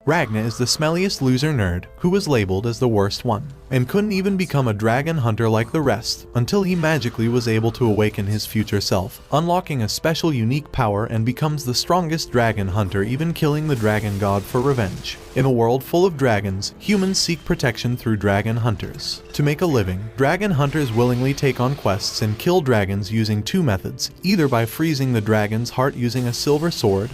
Ragna is the smelliest loser nerd who was labeled as the worst one, and couldn't even become a dragon hunter like the rest until he magically was able to awaken his future self, unlocking a special unique power, and becomes the strongest dragon hunter, even killing the dragon god for revenge. In a world full of dragons, humans seek protection through dragon hunters. To make a living, dragon hunters willingly take on quests and kill dragons using two methods, either by freezing the dragon's heart using a silver sword,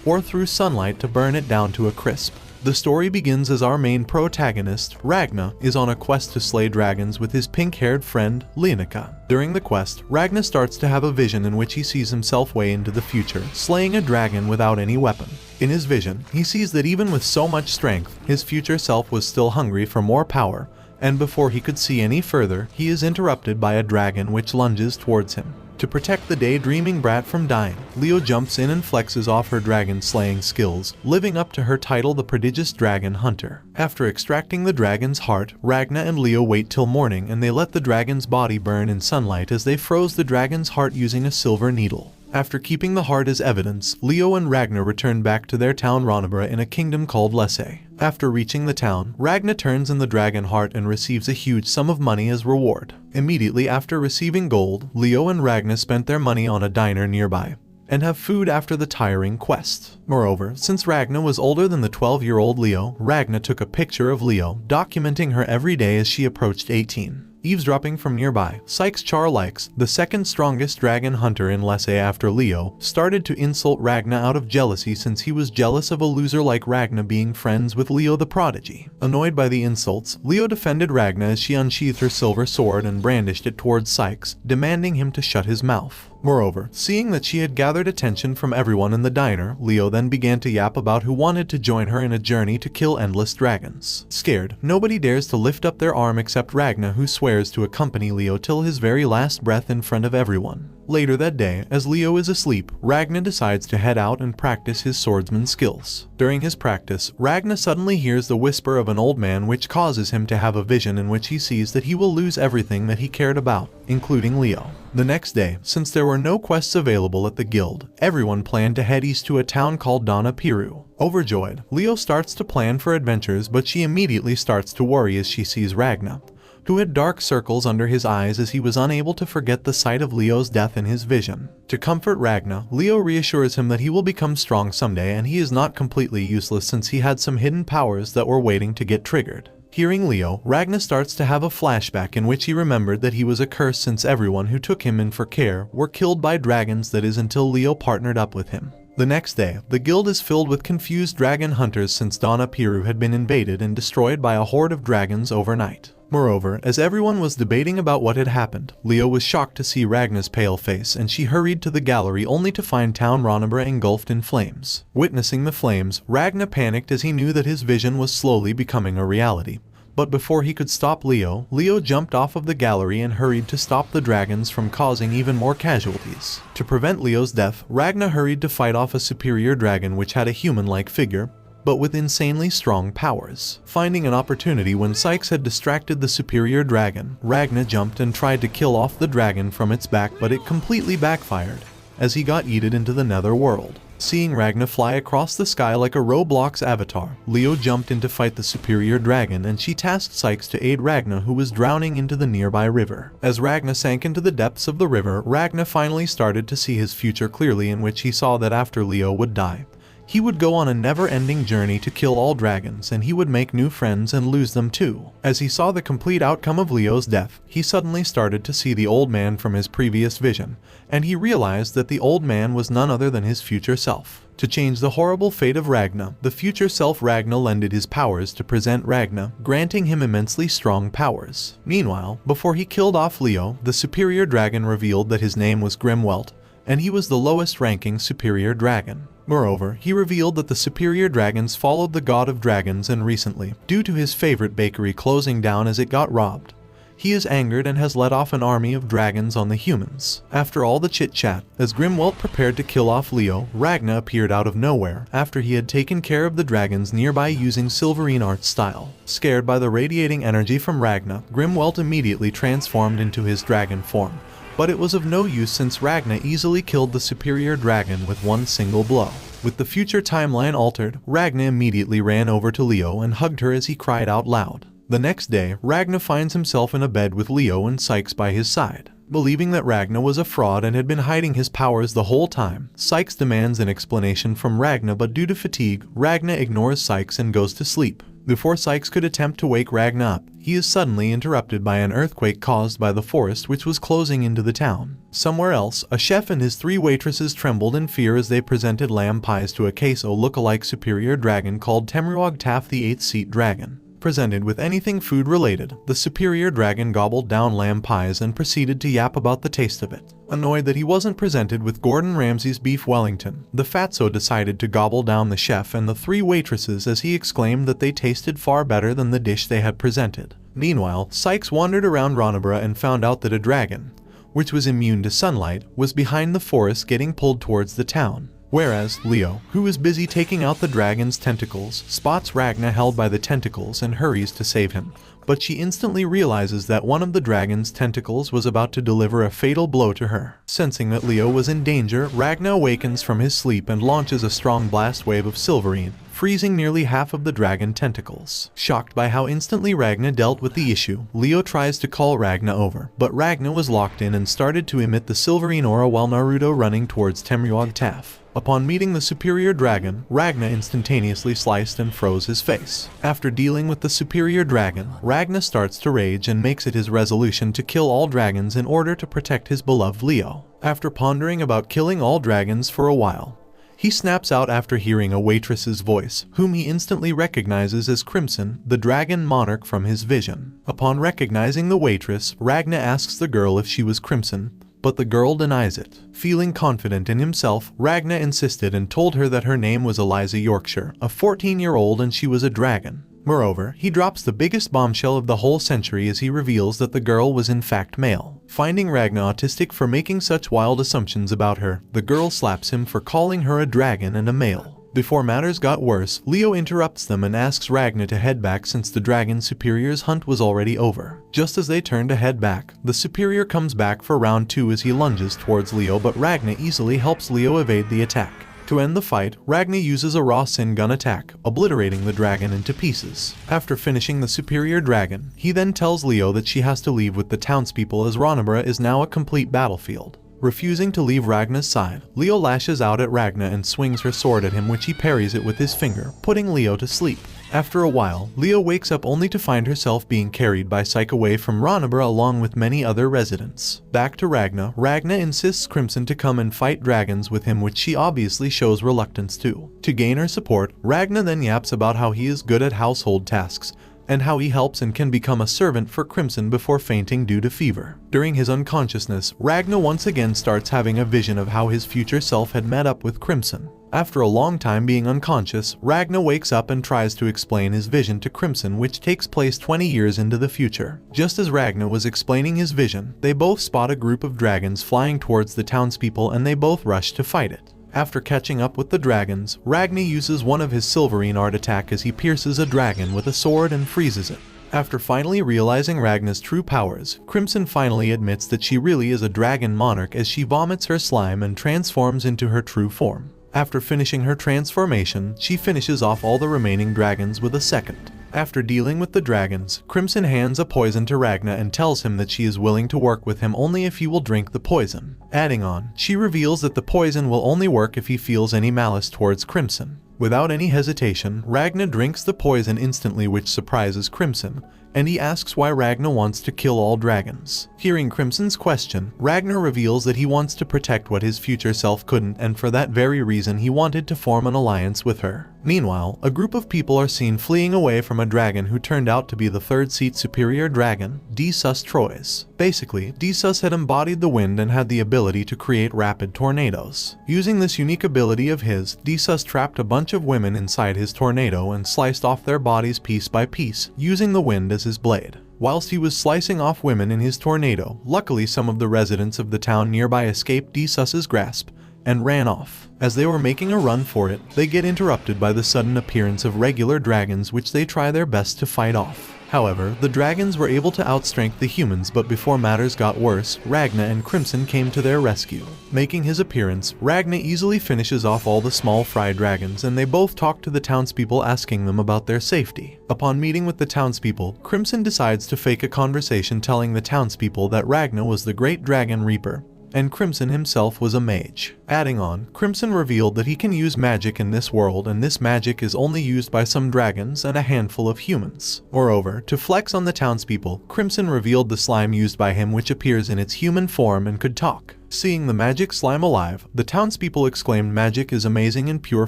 or through sunlight to burn it down to a crisp. The story begins as our main protagonist, Ragna, is on a quest to slay dragons with his pink-haired friend, Leonica. During the quest, Ragna starts to have a vision in which he sees himself way into the future, slaying a dragon without any weapon. In his vision, he sees that even with so much strength, his future self was still hungry for more power, and before he could see any further, he is interrupted by a dragon which lunges towards him. To protect the daydreaming brat from dying, Leo jumps in and flexes off her dragon-slaying skills, living up to her title, the prodigious dragon hunter. After extracting the dragon's heart, Ragna and Leo wait till morning and they let the dragon's body burn in sunlight as they froze the dragon's heart using a silver needle. After keeping the heart as evidence, Leo and Ragna return back to their town Ronabra in a kingdom called Lesse. After reaching the town, Ragna turns in the dragon heart and receives a huge sum of money as reward. Immediately after receiving gold, Leo and Ragna spent their money on a diner nearby and have food after the tiring quest. Moreover, since Ragna was older than the 12-year-old Leo, Ragna took a picture of Leo, documenting her every day as she approached 18. Eavesdropping from nearby, Sykes Charlix, the second strongest dragon hunter in Lesse after Leo, started to insult Ragna out of jealousy since he was jealous of a loser like Ragna being friends with Leo the prodigy. Annoyed by the insults, Leo defended Ragna as she unsheathed her silver sword and brandished it towards Sykes, demanding him to shut his mouth. Moreover, seeing that she had gathered attention from everyone in the diner, Leo then began to yap about who wanted to join her in a journey to kill endless dragons. Scared, nobody dares to lift up their arm except Ragna, who swears to accompany Leo till his very last breath in front of everyone. Later that day, as Leo is asleep, Ragna decides to head out and practice his swordsman skills. During his practice, Ragna suddenly hears the whisper of an old man which causes him to have a vision in which he sees that he will lose everything that he cared about, including Leo. The next day, since there were no quests available at the guild, everyone planned to head east to a town called Donna Piru. Overjoyed, Leo starts to plan for adventures, but she immediately starts to worry as she sees Ragna, who had dark circles under his eyes as he was unable to forget the sight of Leo's death in his vision. To comfort Ragna, Leo reassures him that he will become strong someday and he is not completely useless since he had some hidden powers that were waiting to get triggered. Hearing Leo, Ragna starts to have a flashback in which he remembered that he was a curse since everyone who took him in for care were killed by dragons, that is until Leo partnered up with him. The next day, the guild is filled with confused dragon hunters since Donna Piru had been invaded and destroyed by a horde of dragons overnight. Moreover, as everyone was debating about what had happened, Leo was shocked to see Ragna's pale face and she hurried to the gallery only to find town Ronabra engulfed in flames. Witnessing the flames, Ragna panicked as he knew that his vision was slowly becoming a reality. But before he could stop Leo, Leo jumped off of the gallery and hurried to stop the dragons from causing even more casualties. To prevent Leo's death, Ragna hurried to fight off a superior dragon which had a human-like figure, but with insanely strong powers. Finding an opportunity when Sykes had distracted the superior dragon, Ragna jumped and tried to kill off the dragon from its back, but it completely backfired as he got yeeted into the nether world. Seeing Ragna fly across the sky like a Roblox avatar, Leo jumped in to fight the superior dragon and she tasked Sykes to aid Ragna, who was drowning into the nearby river. As Ragna sank into the depths of the river, Ragna finally started to see his future clearly, in which he saw that after Leo would die, he would go on a never-ending journey to kill all dragons, and he would make new friends and lose them too. As he saw the complete outcome of Leo's death, he suddenly started to see the old man from his previous vision, and he realized that the old man was none other than his future self. To change the horrible fate of Ragna, the future self Ragna lended his powers to present Ragna, granting him immensely strong powers. Meanwhile, before he killed off Leo, the superior dragon revealed that his name was Grimwelt, and he was the lowest-ranking superior dragon. Moreover, he revealed that the superior dragons followed the god of dragons, and recently, due to his favorite bakery closing down as it got robbed, he is angered and has let off an army of dragons on the humans. After all the chit-chat, as Grimwelt prepared to kill off Leo, Ragna appeared out of nowhere after he had taken care of the dragons nearby using Silverine art style. Scared by the radiating energy from Ragna, Grimwelt immediately transformed into his dragon form, but it was of no use since Ragna easily killed the superior dragon with one single blow. With the future timeline altered, Ragna immediately ran over to Leo and hugged her as he cried out loud. The next day, Ragna finds himself in a bed with Leo and Sykes by his side. Believing that Ragna was a fraud and had been hiding his powers the whole time, Sykes demands an explanation from Ragna, but due to fatigue, Ragna ignores Sykes and goes to sleep. Before Sykes could attempt to wake Ragna up, he is suddenly interrupted by an earthquake caused by the forest which was closing into the town. Somewhere else, a chef and his 3 waitresses trembled in fear as they presented lamb pies to a queso look-alike superior dragon called Temruog Taff, the 8th-seat dragon. Presented with anything food-related, the superior dragon gobbled down lamb pies and proceeded to yap about the taste of it. Annoyed that he wasn't presented with Gordon Ramsay's beef Wellington, the fatso decided to gobble down the chef and the 3 waitresses as he exclaimed that they tasted far better than the dish they had presented. Meanwhile, Sykes wandered around Ronabra and found out that a dragon, which was immune to sunlight, was behind the forest getting pulled towards the town. Whereas Leo, who is busy taking out the dragon's tentacles, spots Ragna held by the tentacles and hurries to save him. But she instantly realizes that one of the dragon's tentacles was about to deliver a fatal blow to her. Sensing that Leo was in danger, Ragna awakens from his sleep and launches a strong blast wave of silverine, freezing nearly half of the dragon tentacles. Shocked by how instantly Ragna dealt with the issue, Leo tries to call Ragna over, but Ragna was locked in and started to emit the silverine aura while Naruto running towards Temruog Taff. Upon meeting the superior dragon, Ragna instantaneously sliced and froze his face. After dealing with the superior dragon, Ragna starts to rage and makes it his resolution to kill all dragons in order to protect his beloved Leo. After pondering about killing all dragons for a while, he snaps out after hearing a waitress's voice, whom he instantly recognizes as Crimson, the dragon monarch from his vision. Upon recognizing the waitress, Ragna asks the girl if she was Crimson, but the girl denies it. Feeling confident in himself, Ragna insisted and told her that her name was Eliza Yorkshire, a 14-year-old, and she was a dragon. Moreover, he drops the biggest bombshell of the whole century as he reveals that the girl was in fact male. Finding Ragna autistic for making such wild assumptions about her, the girl slaps him for calling her a dragon and a male. Before matters got worse, Leo interrupts them and asks Ragna to head back since the dragon superior's hunt was already over. Just as they turn to head back, the superior comes back for round 2 as he lunges towards Leo, but Ragna easily helps Leo evade the attack. To end the fight, Ragna uses a raw sin gun attack, obliterating the dragon into pieces. After finishing the superior dragon, he then tells Leo that she has to leave with the townspeople as Ronabra is now a complete battlefield. Refusing to leave Ragna's side, Leo lashes out at Ragna and swings her sword at him, which he parries it with his finger, putting Leo to sleep. After a while, Leo wakes up only to find herself being carried by Syke away from Ronabra along with many other residents. Back to Ragna, Ragna insists Crimson to come and fight dragons with him, which she obviously shows reluctance to. To gain her support, Ragna then yaps about how he is good at household tasks, and how he helps and can become a servant for Crimson before fainting due to fever. During his unconsciousness, Ragna once again starts having a vision of how his future self had met up with Crimson. After a long time being unconscious, Ragna wakes up and tries to explain his vision to Crimson, which takes place 20 years into the future. Just as Ragna was explaining his vision, they both spot a group of dragons flying towards the townspeople and they both rush to fight it. After catching up with the dragons, Ragna uses one of his silverine art attack as he pierces a dragon with a sword and freezes it. After finally realizing Ragna's true powers, Crimson finally admits that she really is a dragon monarch as she vomits her slime and transforms into her true form. After finishing her transformation, she finishes off all the remaining dragons with a second. After dealing with the dragons, Crimson hands a poison to Ragna and tells him that she is willing to work with him only if he will drink the poison. Adding on, she reveals that the poison will only work if he feels any malice towards Crimson. Without any hesitation, Ragna drinks the poison instantly, which surprises Crimson, and he asks why Ragna wants to kill all dragons. Hearing Crimson's question, Ragna reveals that he wants to protect what his future self couldn't, and for that very reason he wanted to form an alliance with her. Meanwhile, a group of people are seen fleeing away from a dragon who turned out to be the 3rd-seat superior dragon, Desus Trois. Basically, Desus had embodied the wind and had the ability to create rapid tornadoes. Using this unique ability of his, Desus trapped a bunch of women inside his tornado and sliced off their bodies piece by piece, using the wind as his blade. Whilst he was slicing off women in his tornado, luckily some of the residents of the town nearby escaped Desus's grasp, and ran off. As they were making a run for it, they get interrupted by the sudden appearance of regular dragons, which they try their best to fight off. However, the dragons were able to outstrength the humans, but before matters got worse, Ragna and Crimson came to their rescue. Making his appearance, Ragna easily finishes off all the small fry dragons, and they both talk to the townspeople, asking them about their safety. Upon meeting with the townspeople, Crimson decides to fake a conversation telling the townspeople that Ragna was the great dragon reaper, and Crimson himself was a mage. Adding on, Crimson revealed that he can use magic in this world, and this magic is only used by some dragons and a handful of humans. Moreover, to flex on the townspeople, Crimson revealed the slime used by him, which appears in its human form and could talk. Seeing the magic slime alive, the townspeople exclaimed magic is amazing in pure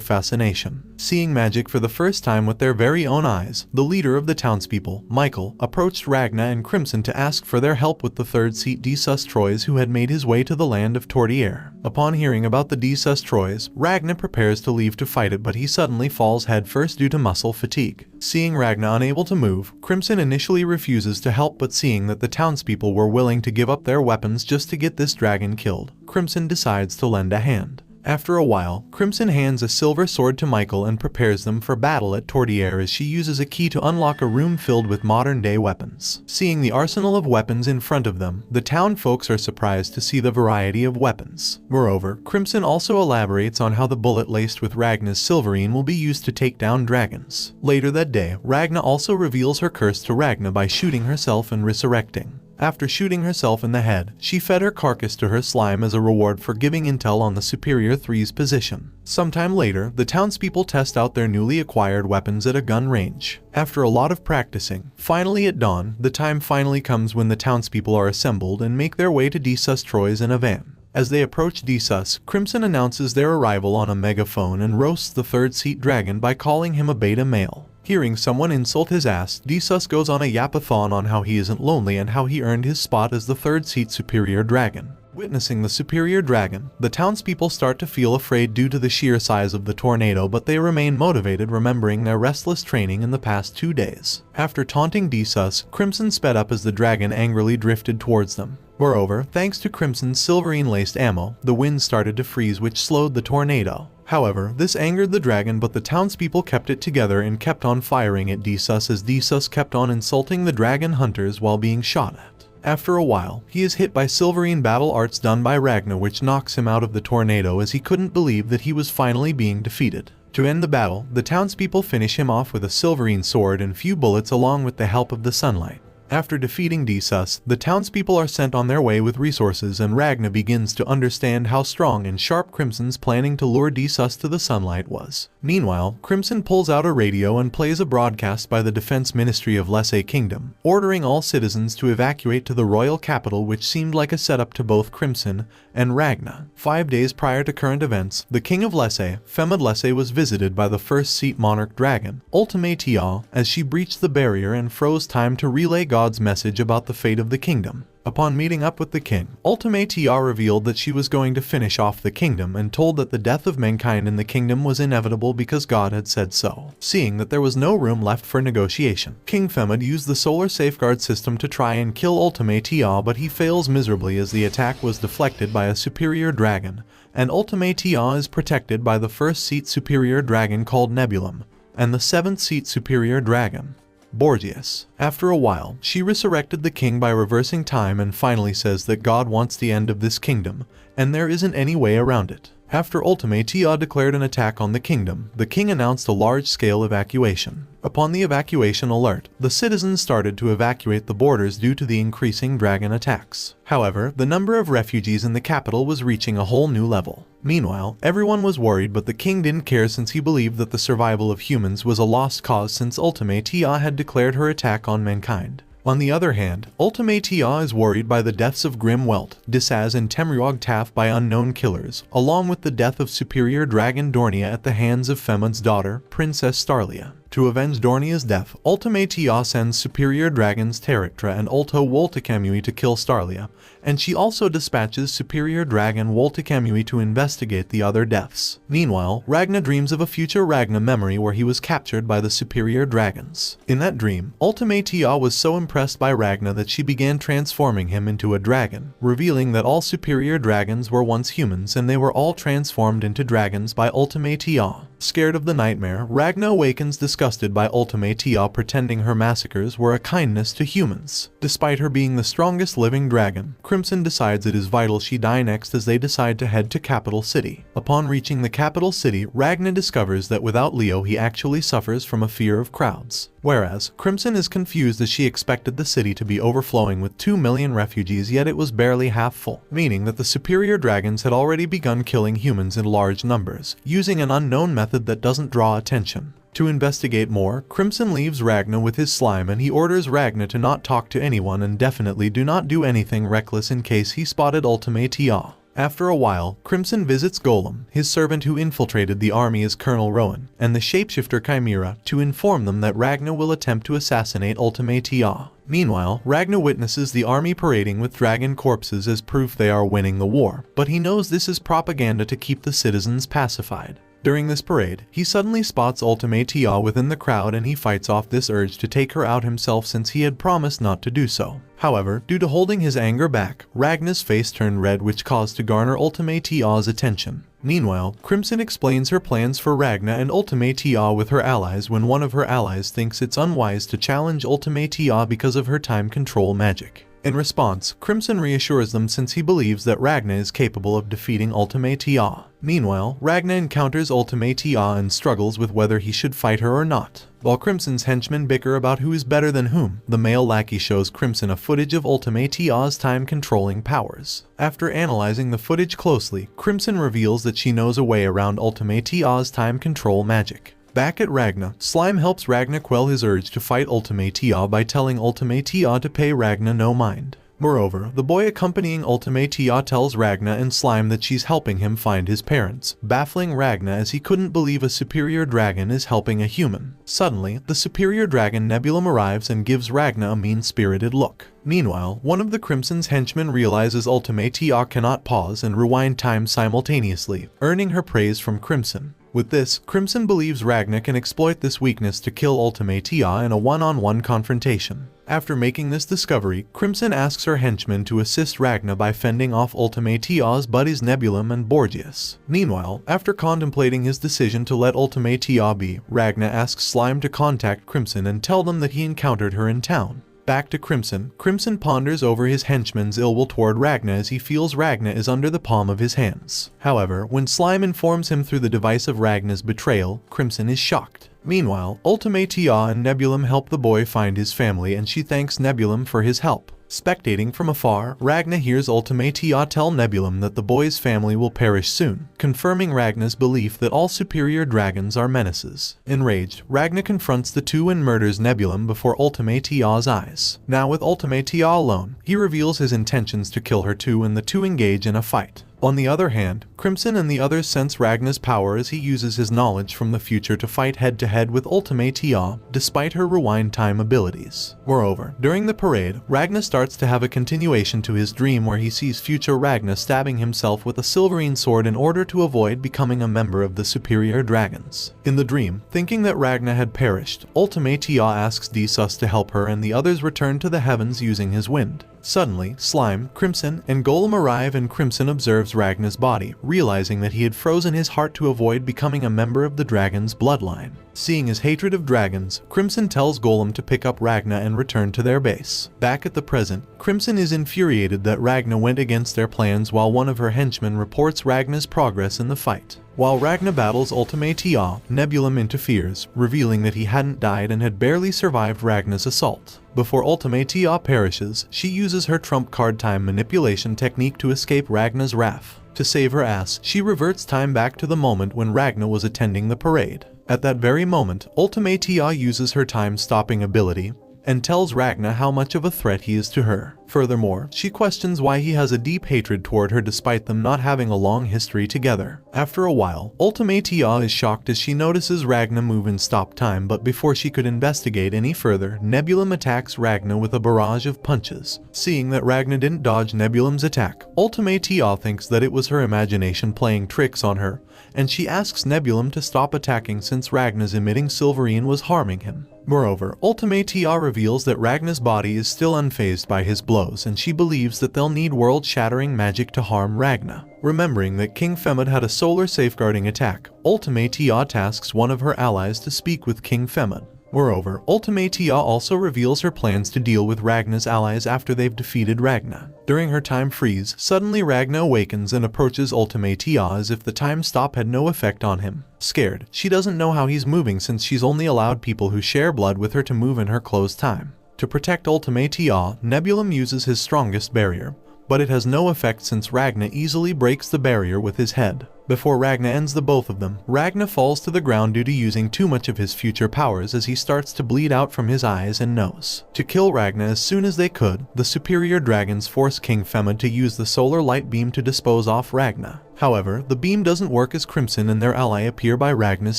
fascination. Seeing magic for the first time with their very own eyes, the leader of the townspeople, Michael, approached Ragna and Crimson to ask for their help with the third seat Desus Troyes, who had made his way to the land of Tortier. Upon hearing about the Desus Troyes, Ragna prepares to leave to fight it, but he suddenly falls headfirst due to muscle fatigue. Seeing Ragna unable to move, Crimson initially refuses to help, but seeing that the townspeople were willing to give up their weapons just to get this dragon killed, Crimson decides to lend a hand. After a while, Crimson hands a silver sword to Michael and prepares them for battle at Tortier, as she uses a key to unlock a room filled with modern-day weapons. Seeing the arsenal of weapons in front of them, the town folks are surprised to see the variety of weapons. Moreover, Crimson also elaborates on how the bullet laced with Ragna's silverine will be used to take down dragons. Later that day, Ragna also reveals her curse to Ragna by shooting herself and resurrecting. After shooting herself in the head, she fed her carcass to her slime as a reward for giving intel on the Superior Three's position. Sometime later, the townspeople test out their newly acquired weapons at a gun range. After a lot of practicing, finally at dawn, the time finally comes when the townspeople are assembled and make their way to Desus Troyes in a van. As they approach Desus, Crimson announces their arrival on a megaphone and roasts the third seat dragon by calling him a beta male. Hearing someone insult his ass, Desus goes on a yapathon on how he isn't lonely and how he earned his spot as the third seat Superior Dragon. Witnessing the Superior Dragon, the townspeople start to feel afraid due to the sheer size of the tornado, but they remain motivated, remembering their restless training in the past 2 days. After taunting Desus, Crimson sped up as the dragon angrily drifted towards them. Moreover, thanks to Crimson's silverine-laced ammo, the wind started to freeze, which slowed the tornado. However, this angered the dragon, but the townspeople kept it together and kept on firing at Desus, as Desus kept on insulting the dragon hunters while being shot at. After a while, he is hit by silverine battle arts done by Ragna, which knocks him out of the tornado, as he couldn't believe that he was finally being defeated. To end the battle, the townspeople finish him off with a silverine sword and few bullets along with the help of the sunlight. After defeating Desus, the townspeople are sent on their way with resources, and Ragna begins to understand how strong and sharp Crimson's planning to lure Desus to the sunlight was. Meanwhile, Crimson pulls out a radio and plays a broadcast by the Defense Ministry of Lesay Kingdom, ordering all citizens to evacuate to the royal capital, which seemed like a setup to both Crimson and Ragna. 5 days prior to current events, the king of Lesay, Femad Lesay, was visited by the first seat monarch dragon, Ultimatea, as she breached the barrier and froze time to relay God's message about the fate of the kingdom. Upon meeting up with the king, Ultimatea revealed that she was going to finish off the kingdom and told that the death of mankind in the kingdom was inevitable because God had said so. Seeing that there was no room left for negotiation, King Femad used the solar safeguard system to try and kill Ultimatea, but he fails miserably as the attack was deflected by a superior dragon, and Ultimatea is protected by the first seat superior dragon called Nebulum, and the 7th seat superior dragon, Borgias. After a while, she resurrected the king by reversing time and finally says that God wants the end of this kingdom, and there isn't any way around it. After Ultimatea declared an attack on the kingdom, the king announced a large-scale evacuation. Upon the evacuation alert, the citizens started to evacuate the borders due to the increasing dragon attacks. However, the number of refugees in the capital was reaching a whole new level. Meanwhile, everyone was worried, but the king didn't care, since he believed that the survival of humans was a lost cause since Ultimatea had declared her attack on mankind. On the other hand, Ultimatea is worried by the deaths of Grim Welt, Disaz, and Temruog Taf by unknown killers, along with the death of Superior Dragon Dornia at the hands of Femad's daughter, Princess Starlia. To avenge Dornia's death, Ultimatea sends superior dragons Terictra and Ulto Wolticamui to kill Starlia, and she also dispatches superior dragon Wolticamui to investigate the other deaths. Meanwhile, Ragna dreams of a future Ragna memory where he was captured by the superior dragons. In that dream, Ultimatea was so impressed by Ragna that she began transforming him into a dragon, revealing that all superior dragons were once humans and they were all transformed into dragons by Ultimatea. Scared of the nightmare, Ragna awakens disgusted by Ultimatea pretending her massacres were a kindness to humans. Despite her being the strongest living dragon, Crimson decides it is vital she die next as they decide to head to Capital City. Upon reaching the capital city, Ragna discovers that without Leo he actually suffers from a fear of crowds. Whereas, Crimson is confused as she expected the city to be overflowing with 2 million refugees, yet it was barely half full, meaning that the superior dragons had already begun killing humans in large numbers, using an unknown method that doesn't draw attention. To investigate more, Crimson leaves Ragna with his slime and he orders Ragna to not talk to anyone and definitely do not do anything reckless in case he spotted Ultimatea. After a while, Crimson visits Golem, his servant who infiltrated the army as Colonel Rowan, and the shapeshifter Chimera to inform them that Ragna will attempt to assassinate Ultimatea. Meanwhile, Ragna witnesses the army parading with dragon corpses as proof they are winning the war, but he knows this is propaganda to keep the citizens pacified. During this parade, he suddenly spots Ultimatea within the crowd and he fights off this urge to take her out himself since he had promised not to do so. However, due to holding his anger back, Ragna's face turned red, which caused to garner Ultimatea's attention. Meanwhile, Crimson explains her plans for Ragna and Ultimatea with her allies when one of her allies thinks it's unwise to challenge Ultimatea because of her time control magic. In response, Crimson reassures them since he believes that Ragna is capable of defeating Ultimatea. Meanwhile, Ragna encounters Ultimatea and struggles with whether he should fight her or not. While Crimson's henchmen bicker about who is better than whom, the male lackey shows Crimson a footage of Ultimatea's time-controlling powers. After analyzing the footage closely, Crimson reveals that she knows a way around Ultimatea's time control magic. Back at Ragna, Slime helps Ragna quell his urge to fight Ultimatea by telling Ultimatea to pay Ragna no mind. Moreover, the boy accompanying Ultimatea tells Ragna and Slime that she's helping him find his parents, baffling Ragna as he couldn't believe a superior dragon is helping a human. Suddenly, the superior dragon Nebulum arrives and gives Ragna a mean-spirited look. Meanwhile, one of the Crimson's henchmen realizes Ultimatea cannot pause and rewind time simultaneously, earning her praise from Crimson. With this, Crimson believes Ragna can exploit this weakness to kill Ultimatea in a one-on-one confrontation. After making this discovery, Crimson asks her henchmen to assist Ragna by fending off Ultimatea's buddies Nebulum and Borgias. Meanwhile, after contemplating his decision to let Ultimatea be, Ragna asks Slime to contact Crimson and tell them that he encountered her in town. Back to Crimson, Crimson ponders over his henchman's ill will toward Ragna as he feels Ragna is under the palm of his hands. However, when Slime informs him through the device of Ragna's betrayal, Crimson is shocked. Meanwhile, Ultimatea and Nebulum help the boy find his family and she thanks Nebulum for his help. Spectating from afar, Ragna hears Ultimatea tell Nebulum that the boy's family will perish soon, confirming Ragna's belief that all superior dragons are menaces. Enraged, Ragna confronts the two and murders Nebulum before Ultimatea's eyes. Now with Ultimatea alone, he reveals his intentions to kill her too and the two engage in a fight. On the other hand, Crimson and the others sense Ragna's power as he uses his knowledge from the future to fight head-to-head with Ultimatea, despite her rewind time abilities. Moreover, during the parade, Ragna starts to have a continuation to his dream where he sees future Ragna stabbing himself with a silverine sword in order to avoid becoming a member of the superior dragons. In the dream, thinking that Ragna had perished, Ultimatea asks Desus to help her and the others return to the heavens using his wind. Suddenly, Slime, Crimson, and Golem arrive and Crimson observes Ragna's body, realizing that he had frozen his heart to avoid becoming a member of the dragon's bloodline. Seeing his hatred of dragons, Crimson tells Golem to pick up Ragna and return to their base. Back at the present, Crimson is infuriated that Ragna went against their plans while one of her henchmen reports Ragna's progress in the fight. While Ragna battles Ultimatea, Nebulum interferes, revealing that he hadn't died and had barely survived Ragna's assault. Before Ultimatea perishes, she uses her trump card time manipulation technique to escape Ragna's wrath. To save her ass, she reverts time back to the moment when Ragna was attending the parade. At that very moment, Ultimatea uses her time-stopping ability and tells Ragna how much of a threat he is to her. Furthermore, she questions why he has a deep hatred toward her despite them not having a long history together. After a while, Ultimatea is shocked as she notices Ragna move in stop time, but before she could investigate any further, Nebulum attacks Ragna with a barrage of punches. Seeing that Ragna didn't dodge Nebulum's attack, Ultimatea thinks that it was her imagination playing tricks on her, and she asks Nebulum to stop attacking since Ragna's emitting Silverine was harming him. Moreover, Ultimatea reveals that Ragna's body is still unfazed by his blows, and she believes that they'll need world-shattering magic to harm Ragna. Remembering that King Femid had a solar safeguarding attack, Ultimatea tasks one of her allies to speak with King Femid. Moreover, Ultimatea also reveals her plans to deal with Ragna's allies after they've defeated Ragna. During her time freeze, suddenly Ragna awakens and approaches Ultimatea as if the time stop had no effect on him. Scared, she doesn't know how he's moving since she's only allowed people who share blood with her to move in her closed time. To protect Ultimatea, Nebulum uses his strongest barrier, but it has no effect since Ragna easily breaks the barrier with his head. Before Ragna ends the both of them, Ragna falls to the ground due to using too much of his future powers as he starts to bleed out from his eyes and nose. To kill Ragna as soon as they could, the superior dragons force King Femid to use the solar light beam to dispose off Ragna. However, the beam doesn't work as Crimson and their ally appear by Ragna's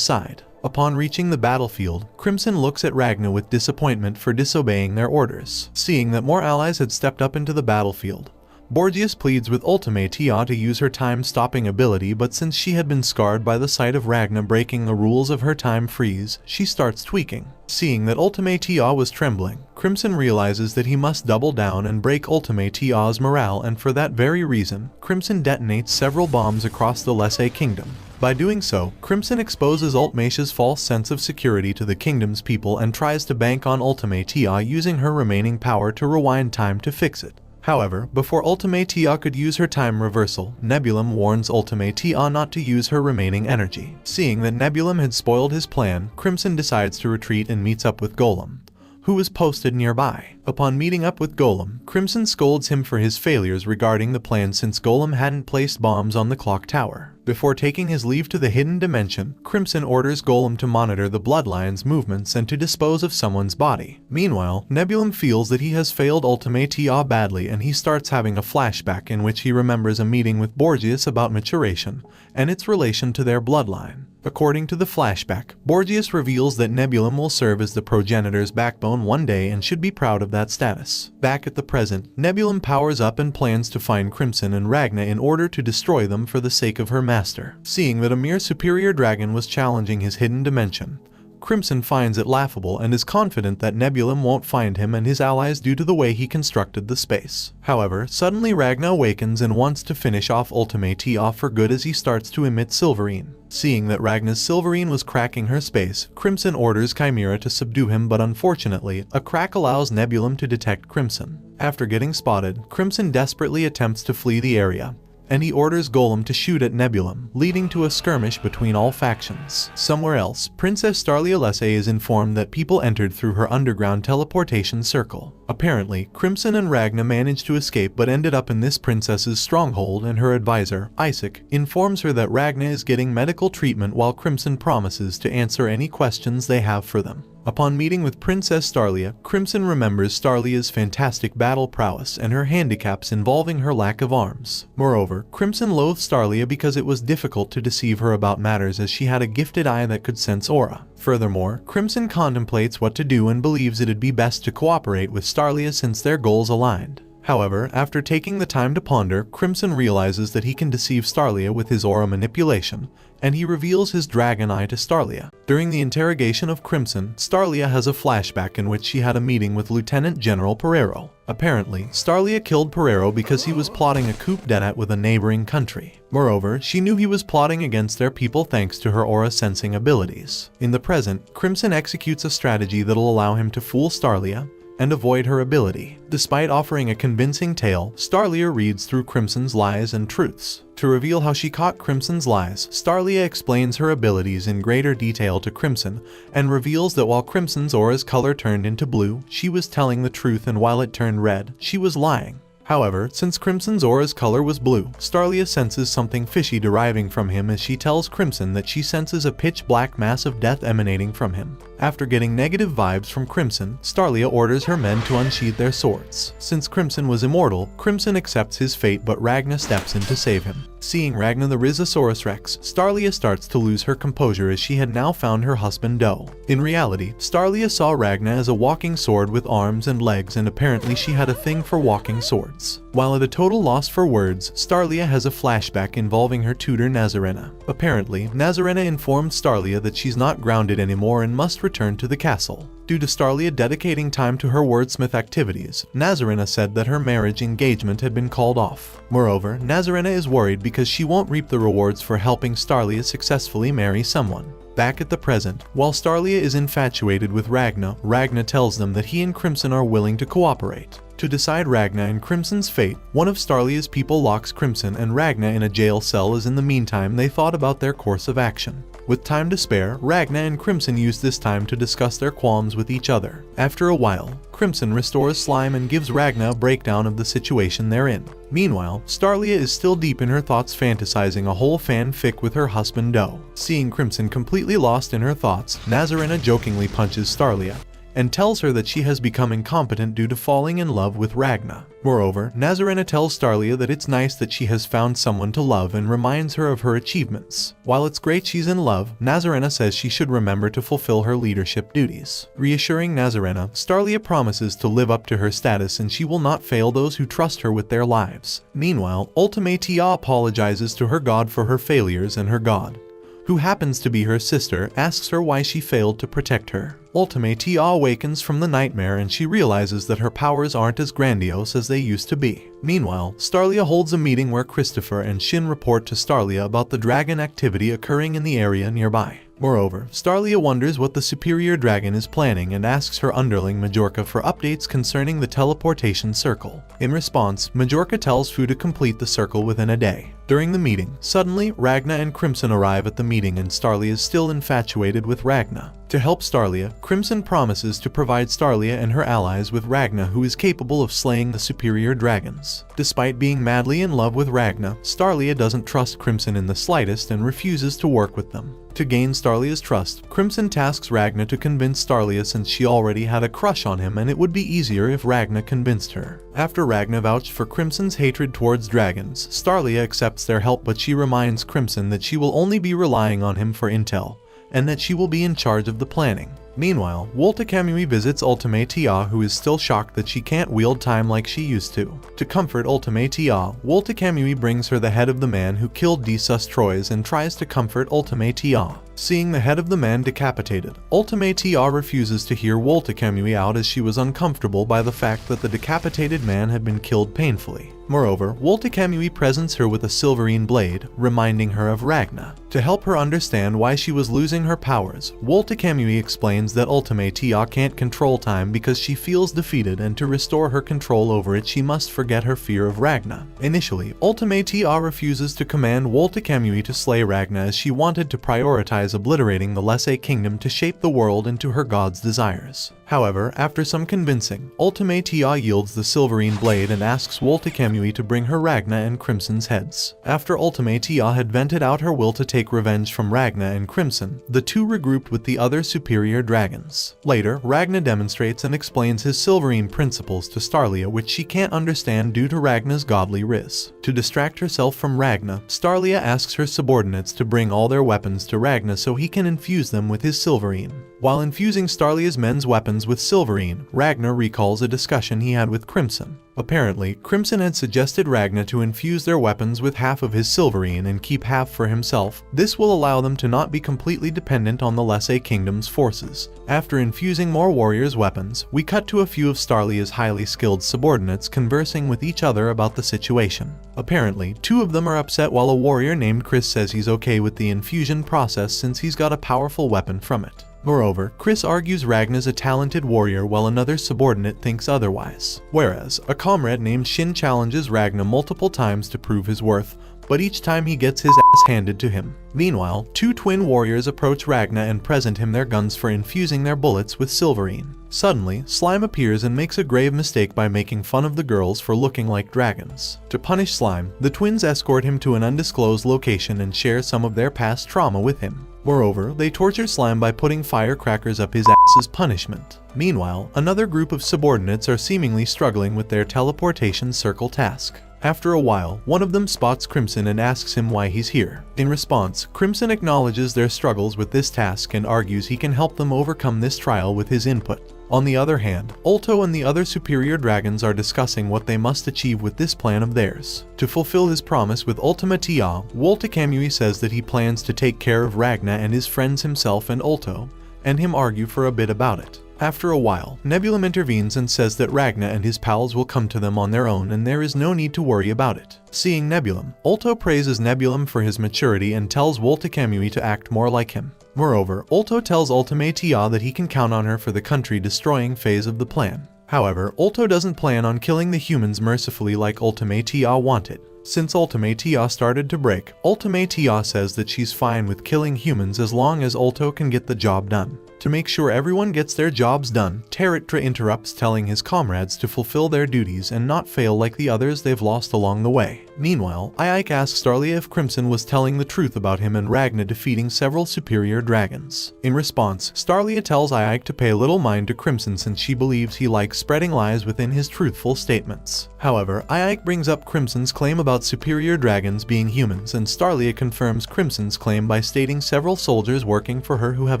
side. Upon reaching the battlefield, Crimson looks at Ragna with disappointment for disobeying their orders. Seeing that more allies had stepped up into the battlefield, Borgias pleads with Ultimatea to use her time-stopping ability, but since she had been scarred by the sight of Ragna breaking the rules of her time freeze, she starts tweaking. Seeing that Ultimatea was trembling, Crimson realizes that he must double down and break Ultimatea's morale, and for that very reason, Crimson detonates several bombs across the Lesse Kingdom. By doing so, Crimson exposes Ultimatea's false sense of security to the kingdom's people and tries to bank on Ultimatea using her remaining power to rewind time to fix it. However, before Ultimatea could use her time reversal, Nebulum warns Ultimatea not to use her remaining energy. Seeing that Nebulum had spoiled his plan, Crimson decides to retreat and meets up with Golem, who is posted nearby. Upon meeting up with Golem, Crimson scolds him for his failures regarding the plan since Golem hadn't placed bombs on the clock tower. Before taking his leave to the hidden dimension, Crimson orders Golem to monitor the bloodline's movements and to dispose of someone's body. Meanwhile, Nebulum feels that he has failed Ultimatea badly, and he starts having a flashback in which he remembers a meeting with Borgias about maturation and its relation to their bloodline. According to the flashback, Borgias reveals that Nebulum will serve as the progenitor's backbone one day and should be proud of that status. Back at the present, Nebulum powers up and plans to find Crimson and Ragna in order to destroy them for the sake of her master. Seeing that a mere superior dragon was challenging his hidden dimension, Crimson finds it laughable and is confident that Nebulum won't find him and his allies due to the way he constructed the space. However, suddenly Ragna awakens and wants to finish off Ultimatea for good as he starts to emit Silverine. Seeing that Ragna's Silverine was cracking her space, Crimson orders Chimera to subdue him, but unfortunately, a crack allows Nebulum to detect Crimson. After getting spotted, Crimson desperately attempts to flee the area, and he orders Golem to shoot at Nebulum, leading to a skirmish between all factions. Somewhere else, Princess Starlia Lesse is informed that people entered through her underground teleportation circle. Apparently, Crimson and Ragna managed to escape but ended up in this princess's stronghold, and her advisor, Isaac, informs her that Ragna is getting medical treatment while Crimson promises to answer any questions they have for them. Upon meeting with Princess Starlia, Crimson remembers Starlia's fantastic battle prowess and her handicaps involving her lack of arms. Moreover, Crimson loathed Starlia because it was difficult to deceive her about matters as she had a gifted eye that could sense aura. Furthermore, Crimson contemplates what to do and believes it'd be best to cooperate with Starlia since their goals aligned. However, after taking the time to ponder, Crimson realizes that he can deceive Starlia with his aura manipulation, and he reveals his dragon eye to Starlia. During the interrogation of Crimson, Starlia has a flashback in which she had a meeting with Lieutenant General Pereiro. Apparently, Starlia killed Pereiro because he was plotting a coup d'etat with a neighboring country. Moreover, she knew he was plotting against their people thanks to her aura sensing abilities. In the present, Crimson executes a strategy that'll allow him to fool Starlia and avoid her ability. Despite offering a convincing tale, Starlia reads through Crimson's lies and truths. To reveal how she caught Crimson's lies, Starlia explains her abilities in greater detail to Crimson and reveals that while Crimson's aura's color turned into blue, she was telling the truth, and while it turned red, she was lying. However, since Crimson's aura's color was blue, Starlia senses something fishy deriving from him as she tells Crimson that she senses a pitch-black mass of death emanating from him. After getting negative vibes from Crimson, Starlia orders her men to unsheath their swords. Since Crimson was immortal, Crimson accepts his fate, but Ragna steps in to save him. Seeing Ragna the Rhizosaurus Rex, Starlia starts to lose her composure as she had now found her husband Doe. In reality, Starlia saw Ragna as a walking sword with arms and legs, and apparently she had a thing for walking swords. While at a total loss for words, Starlia has a flashback involving her tutor Nazarena. Apparently, Nazarena informed Starlia that she's not grounded anymore and must return to the castle. Due to Starlia dedicating time to her wordsmith activities, Nazarena said that her marriage engagement had been called off. Moreover, Nazarena is worried because she won't reap the rewards for helping Starlia successfully marry someone. Back at the present, while Starlia is infatuated with Ragna, Ragna tells them that he and Crimson are willing to cooperate. To decide Ragna and Crimson's fate, one of Starlia's people locks Crimson and Ragna in a jail cell, as in the meantime they thought about their course of action. With time to spare, Ragna and Crimson use this time to discuss their qualms with each other. After a while, Crimson restores Slime and gives Ragna a breakdown of the situation they're in. Meanwhile, Starlia is still deep in her thoughts, fantasizing a whole fanfic with her husband Doe. Seeing Crimson completely lost in her thoughts, Nazarena jokingly punches Starlia and tells her that she has become incompetent due to falling in love with Ragna. Moreover, Nazarena tells Starlia that it's nice that she has found someone to love and reminds her of her achievements. While it's great she's in love, Nazarena says she should remember to fulfill her leadership duties. Reassuring Nazarena, Starlia promises to live up to her status and she will not fail those who trust her with their lives. Meanwhile, Ultimatea apologizes to her god for her failures, and her god, who happens to be her sister, asks her why she failed to protect her. Ultimatea awakens from the nightmare and she realizes that her powers aren't as grandiose as they used to be. Meanwhile, Starlia holds a meeting where Christopher and Shin report to Starlia about the dragon activity occurring in the area nearby. Moreover, Starlia wonders what the superior dragon is planning and asks her underling Majorca for updates concerning the teleportation circle. In response, Majorca tells Fu to complete the circle within a day. During the meeting, suddenly Ragna and Crimson arrive at the meeting and Starlia is still infatuated with Ragna. To help Starlia, Crimson promises to provide Starlia and her allies with Ragna, who is capable of slaying the superior dragons. Despite being madly in love with Ragna, Starlia doesn't trust Crimson in the slightest and refuses to work with them. To gain Starlia's trust, Crimson tasks Ragna to convince Starlia, since she already had a crush on him and it would be easier if Ragna convinced her. After Ragna vouched for Crimson's hatred towards dragons, Starlia accepts their help, but she reminds Crimson that she will only be relying on him for intel, and that she will be in charge of the planning. Meanwhile, Wolta Kamui visits Ultimatea, who is still shocked that she can't wield time like she used to. To comfort Ultimatea, Wolta Kamui brings her the head of the man who killed Desus Troyes and tries to comfort Ultimatea. Seeing the head of the man decapitated, Ultimatea refuses to hear Wolta Kamui out, as she was uncomfortable by the fact that the decapitated man had been killed painfully. Moreover, Wolta Kamui presents her with a silverine blade, reminding her of Ragna. To help her understand why she was losing her powers, Wolta Kamui explains that Ultimatea can't control time because she feels defeated, and to restore her control over it she must forget her fear of Ragna. Initially, Ultimatea refuses to command Wolta Kamui to slay Ragna, as she wanted to prioritize obliterating the Lesser Kingdom to shape the world into her god's desires. However, after some convincing, Ultimatea yields the silverine blade and asks Wolta Kamui to bring her Ragna and Crimson's heads. After Ultimatea had vented out her will to take revenge from Ragna and Crimson, the two regrouped with the other superior dragons. Later, Ragna demonstrates and explains his silverine principles to Starlia, which she can't understand due to Ragna's godly riz. To distract herself from Ragna, Starlia asks her subordinates to bring all their weapons to Ragna so he can infuse them with his silverine. While infusing Starlia's men's weapons with silverine, Ragna recalls a discussion he had with Crimson. Apparently, Crimson had suggested Ragna to infuse their weapons with half of his silverine and keep half for himself. This will allow them to not be completely dependent on the Lesser Kingdom's forces. After infusing more warriors' weapons, we cut to a few of Starlia's highly skilled subordinates conversing with each other about the situation. Apparently, two of them are upset while a warrior named Chris says he's okay with the infusion process since he's got a powerful weapon from it. Moreover, Chris argues Ragna's a talented warrior while another subordinate thinks otherwise. Whereas, a comrade named Shin challenges Ragna multiple times to prove his worth, but each time he gets his ass handed to him. Meanwhile, two twin warriors approach Ragna and present him their guns for infusing their bullets with silverine. Suddenly, Slime appears and makes a grave mistake by making fun of the girls for looking like dragons. To punish Slime, the twins escort him to an undisclosed location and share some of their past trauma with him. Moreover, they torture Slime by putting firecrackers up his ass as punishment. Meanwhile, another group of subordinates are seemingly struggling with their teleportation circle task. After a while, one of them spots Crimson and asks him why he's here. In response, Crimson acknowledges their struggles with this task and argues he can help them overcome this trial with his input. On the other hand, Ulto and the other superior dragons are discussing what they must achieve with this plan of theirs. To fulfill his promise with Ultima Tia, Woltekamui says that he plans to take care of Ragna and his friends himself and Ulto, and him argue for a bit about it. After a while, Nebulum intervenes and says that Ragna and his pals will come to them on their own and there is no need to worry about it. Seeing Nebulum, Ulto praises Nebulum for his maturity and tells Woltekamui to act more like him. Moreover, Ulto tells Ultima Tia that he can count on her for the country-destroying phase of the plan. However, Ulto doesn't plan on killing the humans mercifully like Ultima Tia wanted. Since Ultima Tia started to break, Ultima Tia says that she's fine with killing humans as long as Ulto can get the job done. To make sure everyone gets their jobs done, Teritra interrupts, telling his comrades to fulfill their duties and not fail like the others they've lost along the way. Meanwhile, Ike asks Starlia if Crimson was telling the truth about him and Ragna defeating several superior dragons. In response, Starlia tells Ike to pay little mind to Crimson since she believes he likes spreading lies within his truthful statements. However, Ike brings up Crimson's claim about superior dragons being humans, and Starlia confirms Crimson's claim by stating several soldiers working for her who have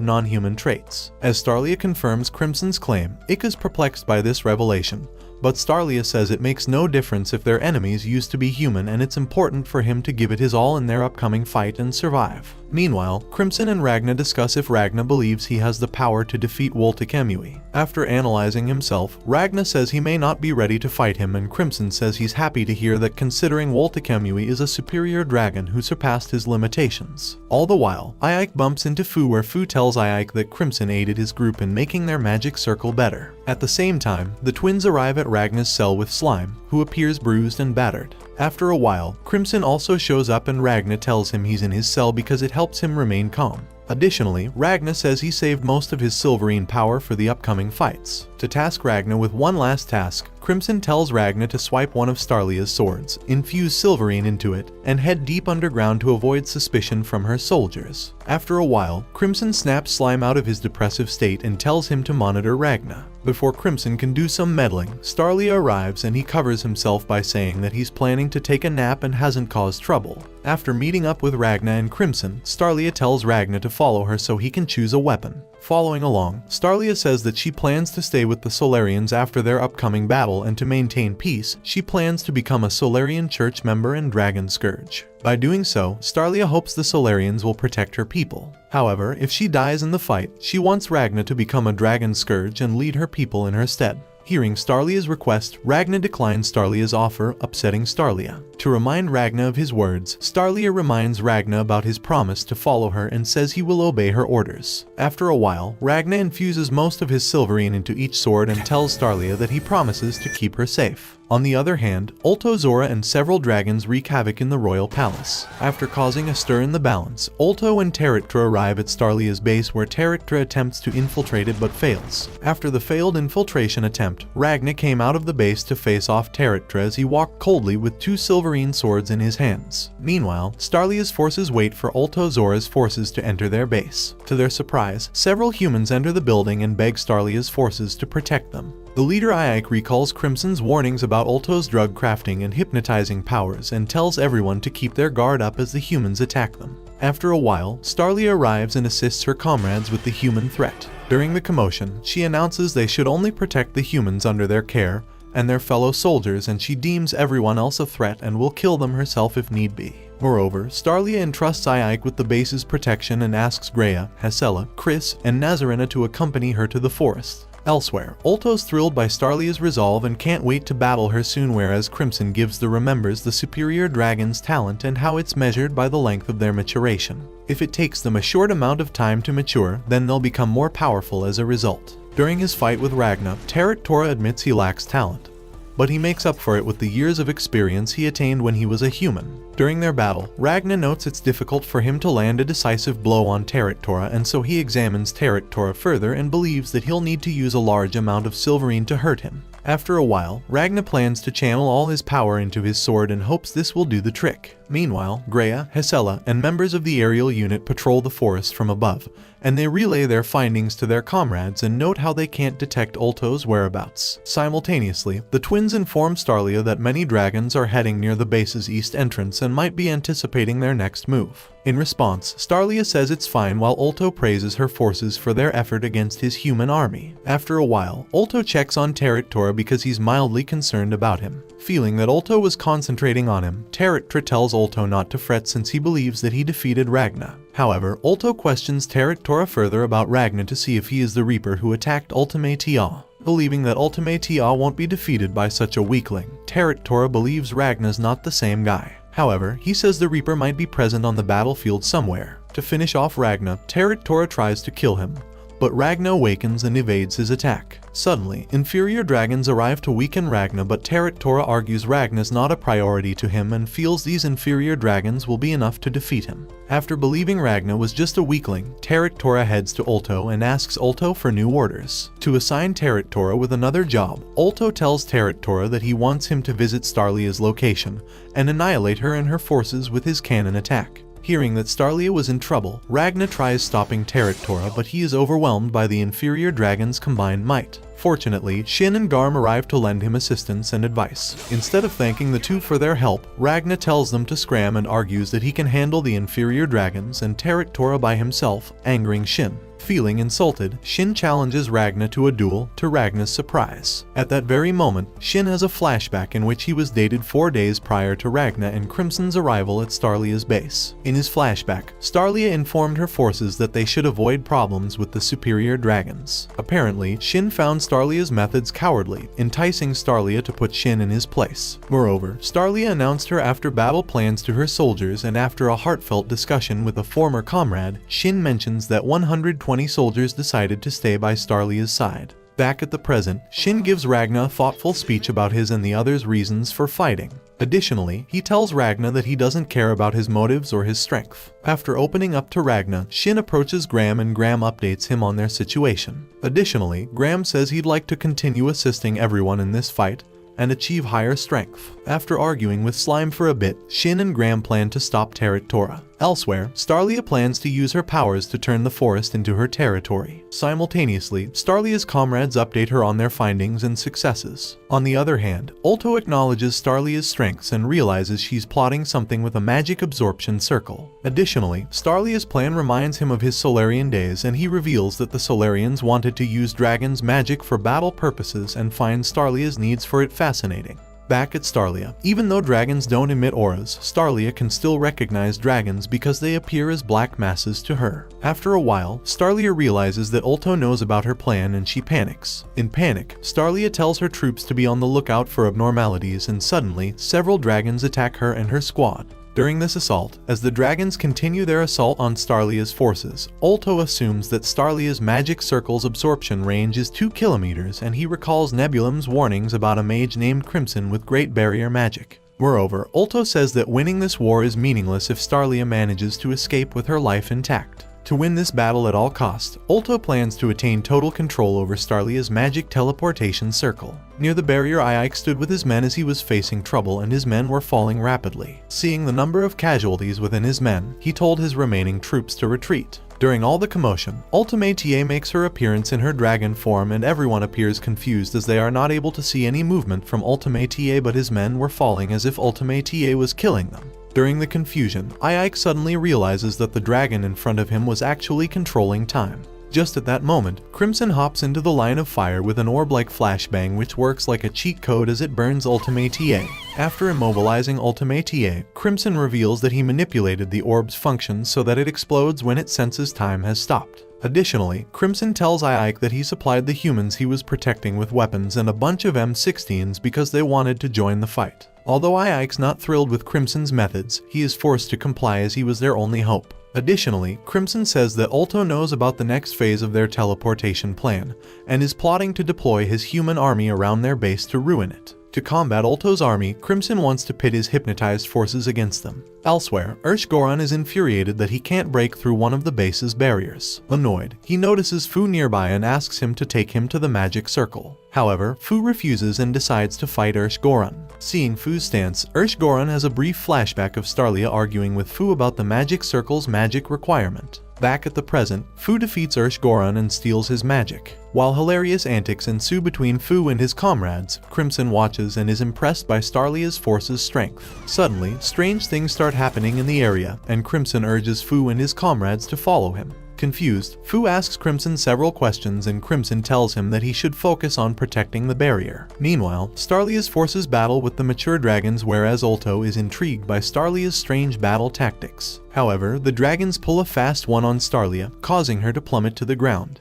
non-human traits. As Starlia confirms Crimson's claim, Ike is perplexed by this revelation, but Starlia says it makes no difference if their enemies used to be human and it's important for him to give it his all in their upcoming fight and survive. Meanwhile, Crimson and Ragna discuss if Ragna believes he has the power to defeat Woltekamui. After analyzing himself, Ragna says he may not be ready to fight him, and Crimson says he's happy to hear that considering Woltekamui is a superior dragon who surpassed his limitations. All the while, Ike bumps into Fu, where Fu tells Ike that Crimson aided his group in making their magic circle better. At the same time, the twins arrive at Ragna's cell with Slime, who appears bruised and battered. After a while, Crimson also shows up and Ragna tells him he's in his cell because it helps him remain calm. Additionally, Ragna says he saved most of his Silverine power for the upcoming fights. To task Ragna with one last task, Crimson tells Ragna to swipe one of Starlia's swords, infuse Silverine into it, and head deep underground to avoid suspicion from her soldiers. After a while, Crimson snaps Slime out of his depressive state and tells him to monitor Ragna. Before Crimson can do some meddling, Starlia arrives and he covers himself by saying that he's planning to take a nap and hasn't caused trouble. After meeting up with Ragna and Crimson, Starlia tells Ragna to follow her so he can choose a weapon. Following along, Starlia says that she plans to stay with the Solarians after their upcoming battle, and to maintain peace, she plans to become a Solarian church member and Dragon Scourge. By doing so, Starlia hopes the Solarians will protect her people. However, if she dies in the fight, she wants Ragna to become a Dragon Scourge and lead her people in her stead. Hearing Starlia's request, Ragna declines Starlia's offer, upsetting Starlia. To remind Ragna of his words, Starlia reminds Ragna about his promise to follow her and says he will obey her orders. After a while, Ragna infuses most of his Silverine into each sword and tells Starlia that he promises to keep her safe. On the other hand, Ulto, Zora, and several dragons wreak havoc in the royal palace. After causing a stir in the balance, Ulto and Teritra arrive at Starlia's base, where Teritra attempts to infiltrate it but fails. After the failed infiltration attempt, Ragna came out of the base to face off Teritra as he walked coldly with two Silverine swords in his hands. Meanwhile, Starlia's forces wait for Ulto Zora's forces to enter their base. To their surprise, several humans enter the building and beg Starlia's forces to protect them. The leader Ike recalls Crimson's warnings about Ulto's drug crafting and hypnotizing powers and tells everyone to keep their guard up as the humans attack them. After a while, Starlia arrives and assists her comrades with the human threat. During the commotion, she announces they should only protect the humans under their care and their fellow soldiers, and she deems everyone else a threat and will kill them herself if need be. Moreover, Starlia entrusts Ike with the base's protection and asks Greya, Hasela, Chris, and Nazarena to accompany her to the forest. Elsewhere, Ulto's thrilled by Starlia's resolve and can't wait to battle her soon, whereas Crimson gives the remembers the superior dragon's talent and how it's measured by the length of their maturation. If it takes them a short amount of time to mature, then they'll become more powerful as a result. During his fight with Ragna, Teritra admits he lacks talent, but he makes up for it with the years of experience he attained when he was a human. During their battle, Ragna notes it's difficult for him to land a decisive blow on Teritra, and so he examines Teritra further and believes that he'll need to use a large amount of Silverine to hurt him. After a while, Ragnar plans to channel all his power into his sword and hopes this will do the trick. Meanwhile, Greya, Hesela, and members of the aerial unit patrol the forest from above, and they relay their findings to their comrades and note how they can't detect Ulto's whereabouts. Simultaneously, the twins inform Starlia that many dragons are heading near the base's east entrance and might be anticipating their next move. In response, Starlia says it's fine while Ulto praises her forces for their effort against his human army. After a while, Ulto checks on Tarot because he's mildly concerned about him. Feeling that Ulto was concentrating on him, Tarot tells Ulto not to fret since he believes that he defeated Ragnar. However, Ulto questions Tarot further about Ragnar to see if he is the Reaper who attacked Ultimate Tia. Believing that Ultimate Tia won't be defeated by such a weakling, Tarot believes Ragnar's not the same guy. However, he says the Reaper might be present on the battlefield somewhere. To finish off Ragnar, Tarot tries to kill him, but Ragnar awakens and evades his attack. Suddenly, inferior dragons arrive to weaken Ragnar, but Tarot argues Ragnar's not a priority to him and feels these inferior dragons will be enough to defeat him. After believing Ragnar was just a weakling, Tarot heads to Ulto and asks Ulto for new orders. To assign Tarot with another job, Ulto tells Tarot that he wants him to visit Starlia's location and annihilate her and her forces with his cannon attack. Hearing that Starlia was in trouble, Ragnar tries stopping Tarot, but he is overwhelmed by the inferior dragon's combined might. Fortunately, Shin and Garm arrive to lend him assistance and advice. Instead of thanking the two for their help, Ragnar tells them to scram and argues that he can handle the inferior dragons and Tarot by himself, angering Shin. Feeling insulted, Shin challenges Ragnar to a duel, to Ragnar's surprise. At that very moment, Shin has a flashback in which he was dated 4 days prior to Ragnar and Crimson's arrival at Starlia's base. In his flashback, Starlia informed her forces that they should avoid problems with the superior dragons. Apparently, Shin found Starlia's methods cowardly, enticing Starlia to put Shin in his place. Moreover, Starlia announced her after-battle plans to her soldiers, and after a heartfelt discussion with a former comrade, Shin mentions that 120 soldiers decided to stay by Starlia's side. Back at the present, Shin gives Ragnar a thoughtful speech about his and the others' reasons for fighting. Additionally, he tells Ragnar that he doesn't care about his motives or his strength. After opening up to Ragnar, Shin approaches Graham and Graham updates him on their situation. Additionally, Graham says he'd like to continue assisting everyone in this fight and achieve higher strength. After arguing with Slime for a bit, Shin and Graham plan to stop Tarot. Elsewhere, Starlia plans to use her powers to turn the forest into her territory. Simultaneously, Starlia's comrades update her on their findings and successes. On the other hand, Ulto acknowledges Starlia's strengths and realizes she's plotting something with a magic absorption circle. Additionally, Starlia's plan reminds him of his Solarian days, and he reveals that the Solarians wanted to use dragons' magic for battle purposes and finds Starlia's needs for it fascinating. Back at Starlia, even though dragons don't emit auras, Starlia can still recognize dragons because they appear as black masses to her. After a while, Starlia realizes that Ulto knows about her plan and she panics. In panic, Starlia tells her troops to be on the lookout for abnormalities, and suddenly, several dragons attack her and her squad. During this assault, as the dragons continue their assault on Starlia's forces, Ulto assumes that Starlia's magic circle's absorption range is 2 kilometers, and he recalls Nebulum's warnings about a mage named Crimson with Great Barrier magic. Moreover, Ulto says that winning this war is meaningless if Starlia manages to escape with her life intact. To win this battle at all costs, Ulto plans to attain total control over Starlia's magic teleportation circle. Near the barrier, Ike stood with his men as he was facing trouble, and his men were falling rapidly. Seeing the number of casualties within his men, he told his remaining troops to retreat. During all the commotion, Ultimate TA makes her appearance in her dragon form, and everyone appears confused as they are not able to see any movement from Ultimate TA, but his men were falling as if Ultimate TA was killing them. During the confusion, Ike suddenly realizes that the dragon in front of him was actually controlling time. Just at that moment, Crimson hops into the line of fire with an orb-like flashbang which works like a cheat code as it burns Ultimate TA. After immobilizing Ultimate TA, Crimson reveals that he manipulated the orb's function so that it explodes when it senses time has stopped. Additionally, Crimson tells Ike that he supplied the humans he was protecting with weapons and a bunch of M16s because they wanted to join the fight. Although Ike's not thrilled with Crimson's methods, he is forced to comply as he was their only hope. Additionally, Crimson says that Ulto knows about the next phase of their teleportation plan, and is plotting to deploy his human army around their base to ruin it. To combat Ulto's army, Crimson wants to pit his hypnotized forces against them. Elsewhere, Goron is infuriated that he can't break through one of the base's barriers. Annoyed, he notices Fu nearby and asks him to take him to the magic circle. However, Fu refuses and decides to fight Goron. Seeing Fu's stance, Goron has a brief flashback of Starlia arguing with Fu about the magic circle's magic requirement. Back at the present, Fu defeats Goron and steals his magic. While hilarious antics ensue between Fu and his comrades, Crimson watches and is impressed by Starlia's force's strength. Suddenly, strange things start happening in the area, and Crimson urges Fu and his comrades to follow him. Confused, Fu asks Crimson several questions and Crimson tells him that he should focus on protecting the barrier. Meanwhile, Starlia's forces battle with the mature dragons, whereas Ulto is intrigued by Starlia's strange battle tactics. However, the dragons pull a fast one on Starlia, causing her to plummet to the ground.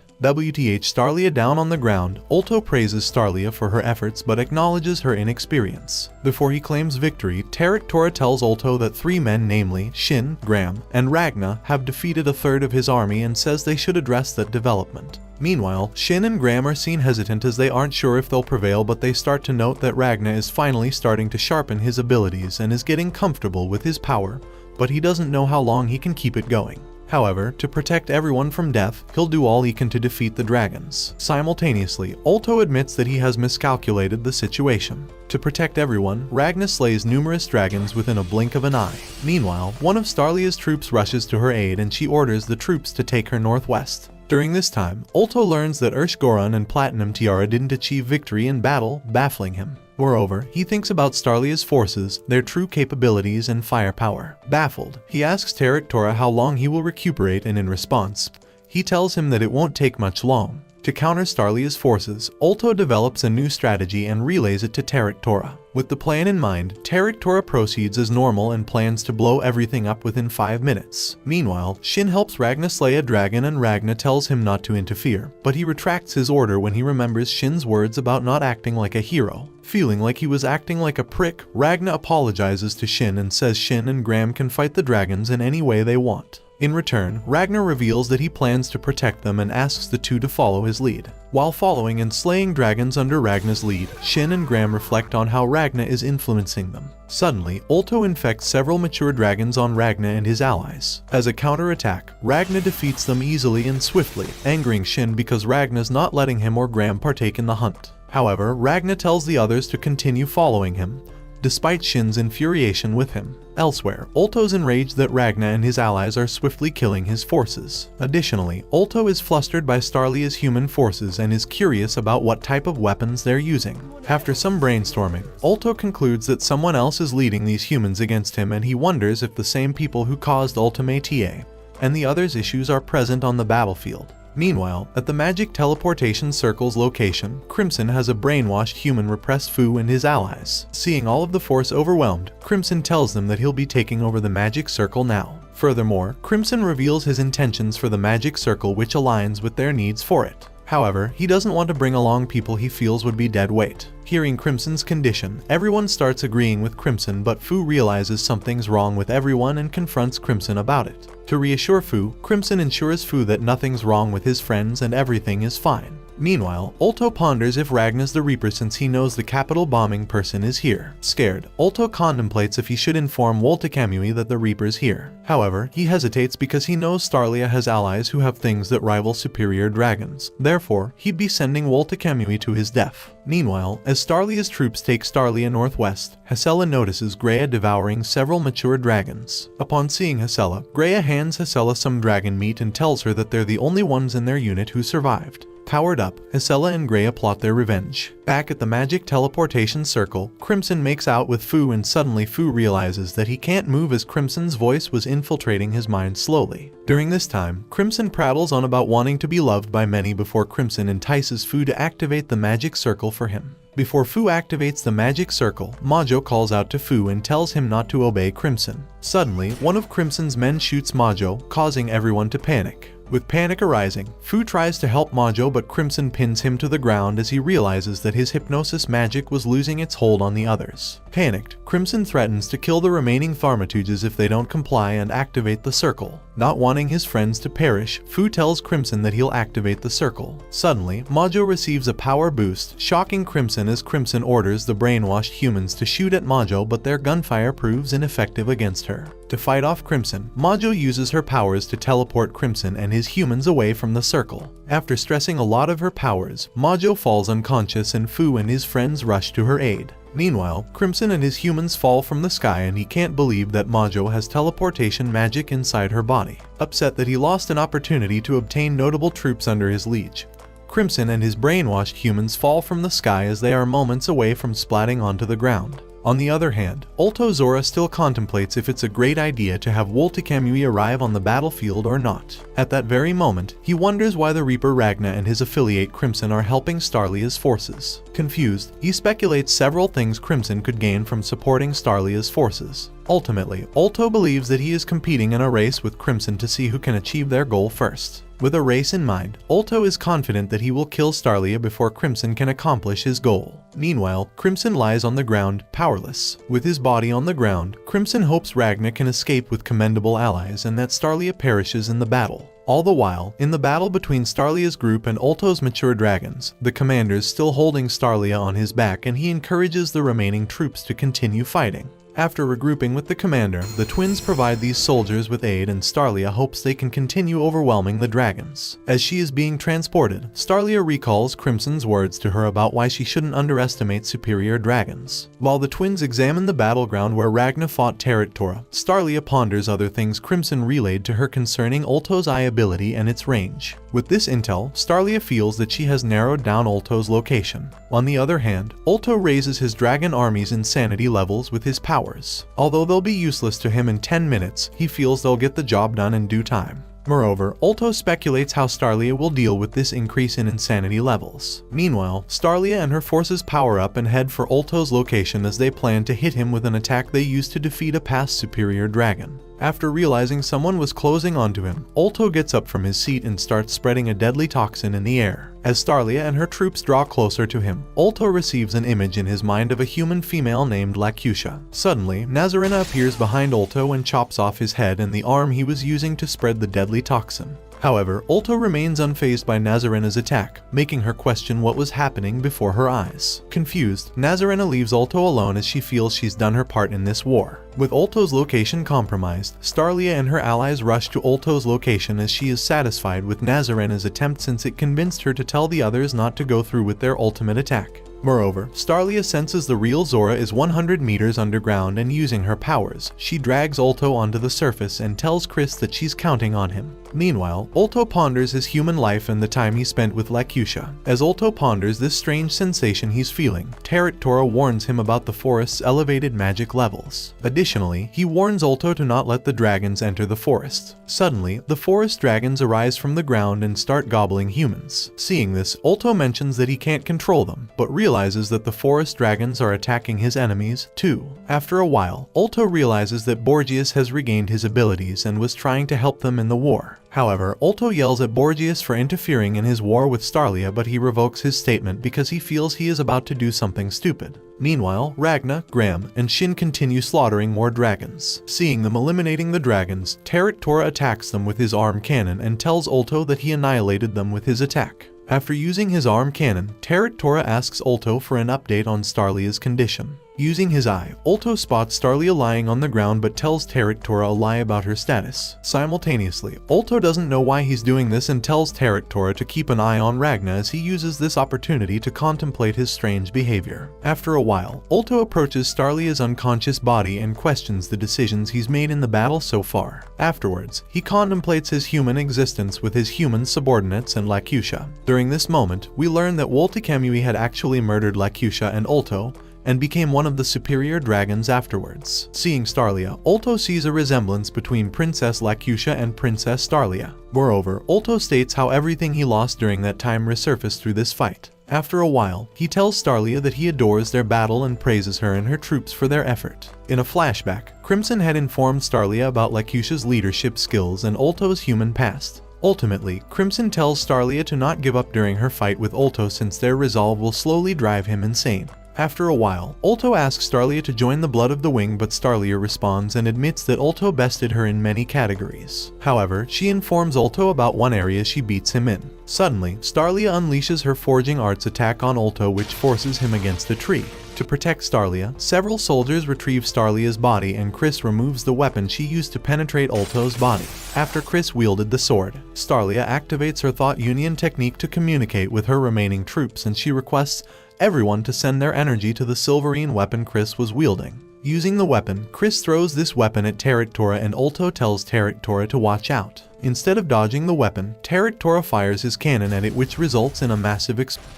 Starlia down on the ground, Ulto praises Starlia for her efforts but acknowledges her inexperience. Before he claims victory, Tora tells Ulto that 3 men, namely Shin, Graham, and Ragna, have defeated a third of his army and says they should address that development. Meanwhile, Shin and Graham are seen hesitant as they aren't sure if they'll prevail, but they start to note that Ragna is finally starting to sharpen his abilities and is getting comfortable with his power, but he doesn't know how long he can keep it going. However, to protect everyone from death, he'll do all he can to defeat the dragons. Simultaneously, Ulto admits that he has miscalculated the situation. To protect everyone, Ragna slays numerous dragons within a blink of an eye. Meanwhile, one of Starlia's troops rushes to her aid and she orders the troops to take her northwest. During this time, Ulto learns that Goron and Platinum Tiara didn't achieve victory in battle, baffling him. Moreover, he thinks about Starlia's forces, their true capabilities and firepower. Baffled, he asks Tora how long he will recuperate, and in response, he tells him that it won't take much long. To counter Starlia's forces, Ulto develops a new strategy and relays it to Tora. With the plan in mind, Tora proceeds as normal and plans to blow everything up within 5 minutes. Meanwhile, Shin helps Ragna slay a dragon and Ragna tells him not to interfere, but he retracts his order when he remembers Shin's words about not acting like a hero. Feeling like he was acting like a prick, Ragna apologizes to Shin and says Shin and Graham can fight the dragons in any way they want. In return, Ragna reveals that he plans to protect them and asks the two to follow his lead. While following and slaying dragons under Ragna's lead, Shin and Graham reflect on how Ragna is influencing them. Suddenly, Ulto infects several mature dragons on Ragna and his allies. As a counterattack, Ragna defeats them easily and swiftly, angering Shin because Ragna's not letting him or Graham partake in the hunt. However, Ragna tells the others to continue following him, despite Shin's infuriation with him. Elsewhere, Ulto's enraged that Ragna and his allies are swiftly killing his forces. Additionally, Ulto is flustered by Starlia's human forces and is curious about what type of weapons they're using. After some brainstorming, Ulto concludes that someone else is leading these humans against him, and he wonders if the same people who caused Ultimate TA and the others' issues are present on the battlefield. Meanwhile, at the magic teleportation circle's location, Crimson has a brainwashed human repress Fu and his allies. Seeing all of the force overwhelmed, Crimson tells them that he'll be taking over the magic circle now. Furthermore, Crimson reveals his intentions for the magic circle, which aligns with their needs for it. However, he doesn't want to bring along people he feels would be dead weight. Hearing Crimson's condition, everyone starts agreeing with Crimson, but Fu realizes something's wrong with everyone and confronts Crimson about it. To reassure Fu, Crimson ensures Fu that nothing's wrong with his friends and everything is fine. Meanwhile, Ulto ponders if Ragna's the Reaper since he knows the capital bombing person is here. Scared, Ulto contemplates if he should inform Woltekamui that the Reaper's here. However, he hesitates because he knows Starlia has allies who have things that rival superior dragons. Therefore, he'd be sending Woltekamui to his death. Meanwhile, as Starlia's troops take Starlia northwest, Hesela notices Greya devouring several mature dragons. Upon seeing Hesela, Greya hands Hesela some dragon meat and tells her that they're the only ones in their unit who survived. Powered up, Hesela and Greya plot their revenge. Back at the magic teleportation circle, Crimson makes out with Fu, and suddenly Fu realizes that he can't move as Crimson's voice was infiltrating his mind slowly. During this time, Crimson prattles on about wanting to be loved by many before Crimson entices Fu to activate the magic circle for him. Before Fu activates the magic circle, Majo calls out to Fu and tells him not to obey Crimson. Suddenly, one of Crimson's men shoots Majo, causing everyone to panic. With panic arising, Fu tries to help Majo, but Crimson pins him to the ground as he realizes that his hypnosis magic was losing its hold on the others. Panicked, Crimson threatens to kill the remaining Thaumaturges if they don't comply and activate the circle. Not wanting his friends to perish, Fu tells Crimson that he'll activate the circle. Suddenly, Majo receives a power boost, shocking Crimson as Crimson orders the brainwashed humans to shoot at Majo, but their gunfire proves ineffective against her. To fight off Crimson, Majo uses her powers to teleport Crimson and his humans away from the circle. After stressing a lot of her powers, Majo falls unconscious and Fu and his friends rush to her aid. Meanwhile, Crimson and his humans fall from the sky and he can't believe that Majo has teleportation magic inside her body. Upset that he lost an opportunity to obtain notable troops under his liege, Crimson and his brainwashed humans fall from the sky as they are moments away from splatting onto the ground. On the other hand, Ulto Zora still contemplates if it's a great idea to have Woltekamui arrive on the battlefield or not. At that very moment, he wonders why the Reaper Ragna and his affiliate Crimson are helping Starlia's forces. Confused, he speculates several things Crimson could gain from supporting Starlia's forces. Ultimately, Ulto believes that he is competing in a race with Crimson to see who can achieve their goal first. With a race in mind, Ulto is confident that he will kill Starlia before Crimson can accomplish his goal. Meanwhile, Crimson lies on the ground, powerless. With his body on the ground, Crimson hopes Ragna can escape with commendable allies and that Starlia perishes in the battle. All the while, in the battle between Starlia's group and Ulto's mature dragons, the commander's still holding Starlia on his back and he encourages the remaining troops to continue fighting. After regrouping with the commander, the twins provide these soldiers with aid and Starlia hopes they can continue overwhelming the dragons. As she is being transported, Starlia recalls Crimson's words to her about why she shouldn't underestimate superior dragons. While the twins examine the battleground where Ragna fought Tora, Starlia ponders other things Crimson relayed to her concerning Ulto's eye ability and its range. With this intel, Starlia feels that she has narrowed down Ulto's location. On the other hand, Ulto raises his dragon army's insanity levels with his powers. Although they'll be useless to him in 10 minutes, he feels they'll get the job done in due time. Moreover, Ulto speculates how Starlia will deal with this increase in insanity levels. Meanwhile, Starlia and her forces power up and head for Ulto's location as they plan to hit him with an attack they used to defeat a past superior dragon. After realizing someone was closing onto him, Ulto gets up from his seat and starts spreading a deadly toxin in the air. As Starlia and her troops draw closer to him, Ulto receives an image in his mind of a human female named Lakusha. Suddenly, Nazarena appears behind Ulto and chops off his head and the arm he was using to spread the deadly toxin. However, Ulto remains unfazed by Nazarena's attack, making her question what was happening before her eyes. Confused, Nazarena leaves Ulto alone as she feels she's done her part in this war. With Ulto's location compromised, Starlia and her allies rush to Ulto's location as she is satisfied with Nazarena's attempt since it convinced her to tell the others not to go through with their ultimate attack. Moreover, Starlia senses the real Zora is 100 meters underground and using her powers, she drags Ulto onto the surface and tells Chris that she's counting on him. Meanwhile, Ulto ponders his human life and the time he spent with Lakusha. As Ulto ponders this strange sensation he's feeling, Tora warns him about the forest's elevated magic levels. Additionally, he warns Ulto to not let the dragons enter the forest. Suddenly, the forest dragons arise from the ground and start gobbling humans. Seeing this, Ulto mentions that he can't control them, but realizes that the forest dragons are attacking his enemies, too. After a while, Ulto realizes that Borgias has regained his abilities and was trying to help them in the war. However, Ulto yells at Borgias for interfering in his war with Starlia, but he revokes his statement because he feels he is about to do something stupid. Meanwhile, Ragna, Graham, and Shin continue slaughtering more dragons. Seeing them eliminating the dragons, Tora attacks them with his arm cannon and tells Ulto that he annihilated them with his attack. After using his arm cannon, Tora asks Ulto for an update on Starlia's condition. Using his eye, Ulto spots Starlia lying on the ground but tells Tora a lie about her status. Simultaneously, Ulto doesn't know why he's doing this and tells Tora to keep an eye on Ragna as he uses this opportunity to contemplate his strange behavior. After a while, Ulto approaches Starlia's unconscious body and questions the decisions he's made in the battle so far. Afterwards, he contemplates his human existence with his human subordinates and Lakusha. During this moment, we learn that Woltekamui had actually murdered Lakusha and Ulto, and became one of the superior dragons afterwards. Seeing Starlia, Ulto sees a resemblance between Princess Lakusha and Princess Starlia. Moreover, Ulto states how everything he lost during that time resurfaced through this fight. After a while, he tells Starlia that he adores their battle and praises her and her troops for their effort. In a flashback, Crimson had informed Starlia about Lakusha's leadership skills and Ulto's human past. Ultimately, Crimson tells Starlia to not give up during her fight with Ulto since their resolve will slowly drive him insane. After a while, Ulto asks Starlia to join the Blood of the Wing, but Starlia responds and admits that Ulto bested her in many categories. However, she informs Ulto about one area she beats him in. Suddenly, Starlia unleashes her Forging Arts attack on Ulto, which forces him against a tree. To protect Starlia, several soldiers retrieve Starlia's body and Chris removes the weapon she used to penetrate Ulto's body. After Chris wielded the sword, Starlia activates her Thought Union technique to communicate with her remaining troops, and she requests everyone to send their energy to the silverine weapon Chris was wielding. Using the weapon, Chris throws this weapon at Terractora and Ulto tells Terractora to watch out. Instead of dodging the weapon, Terractora fires his cannon at it, which results in a massive explosion.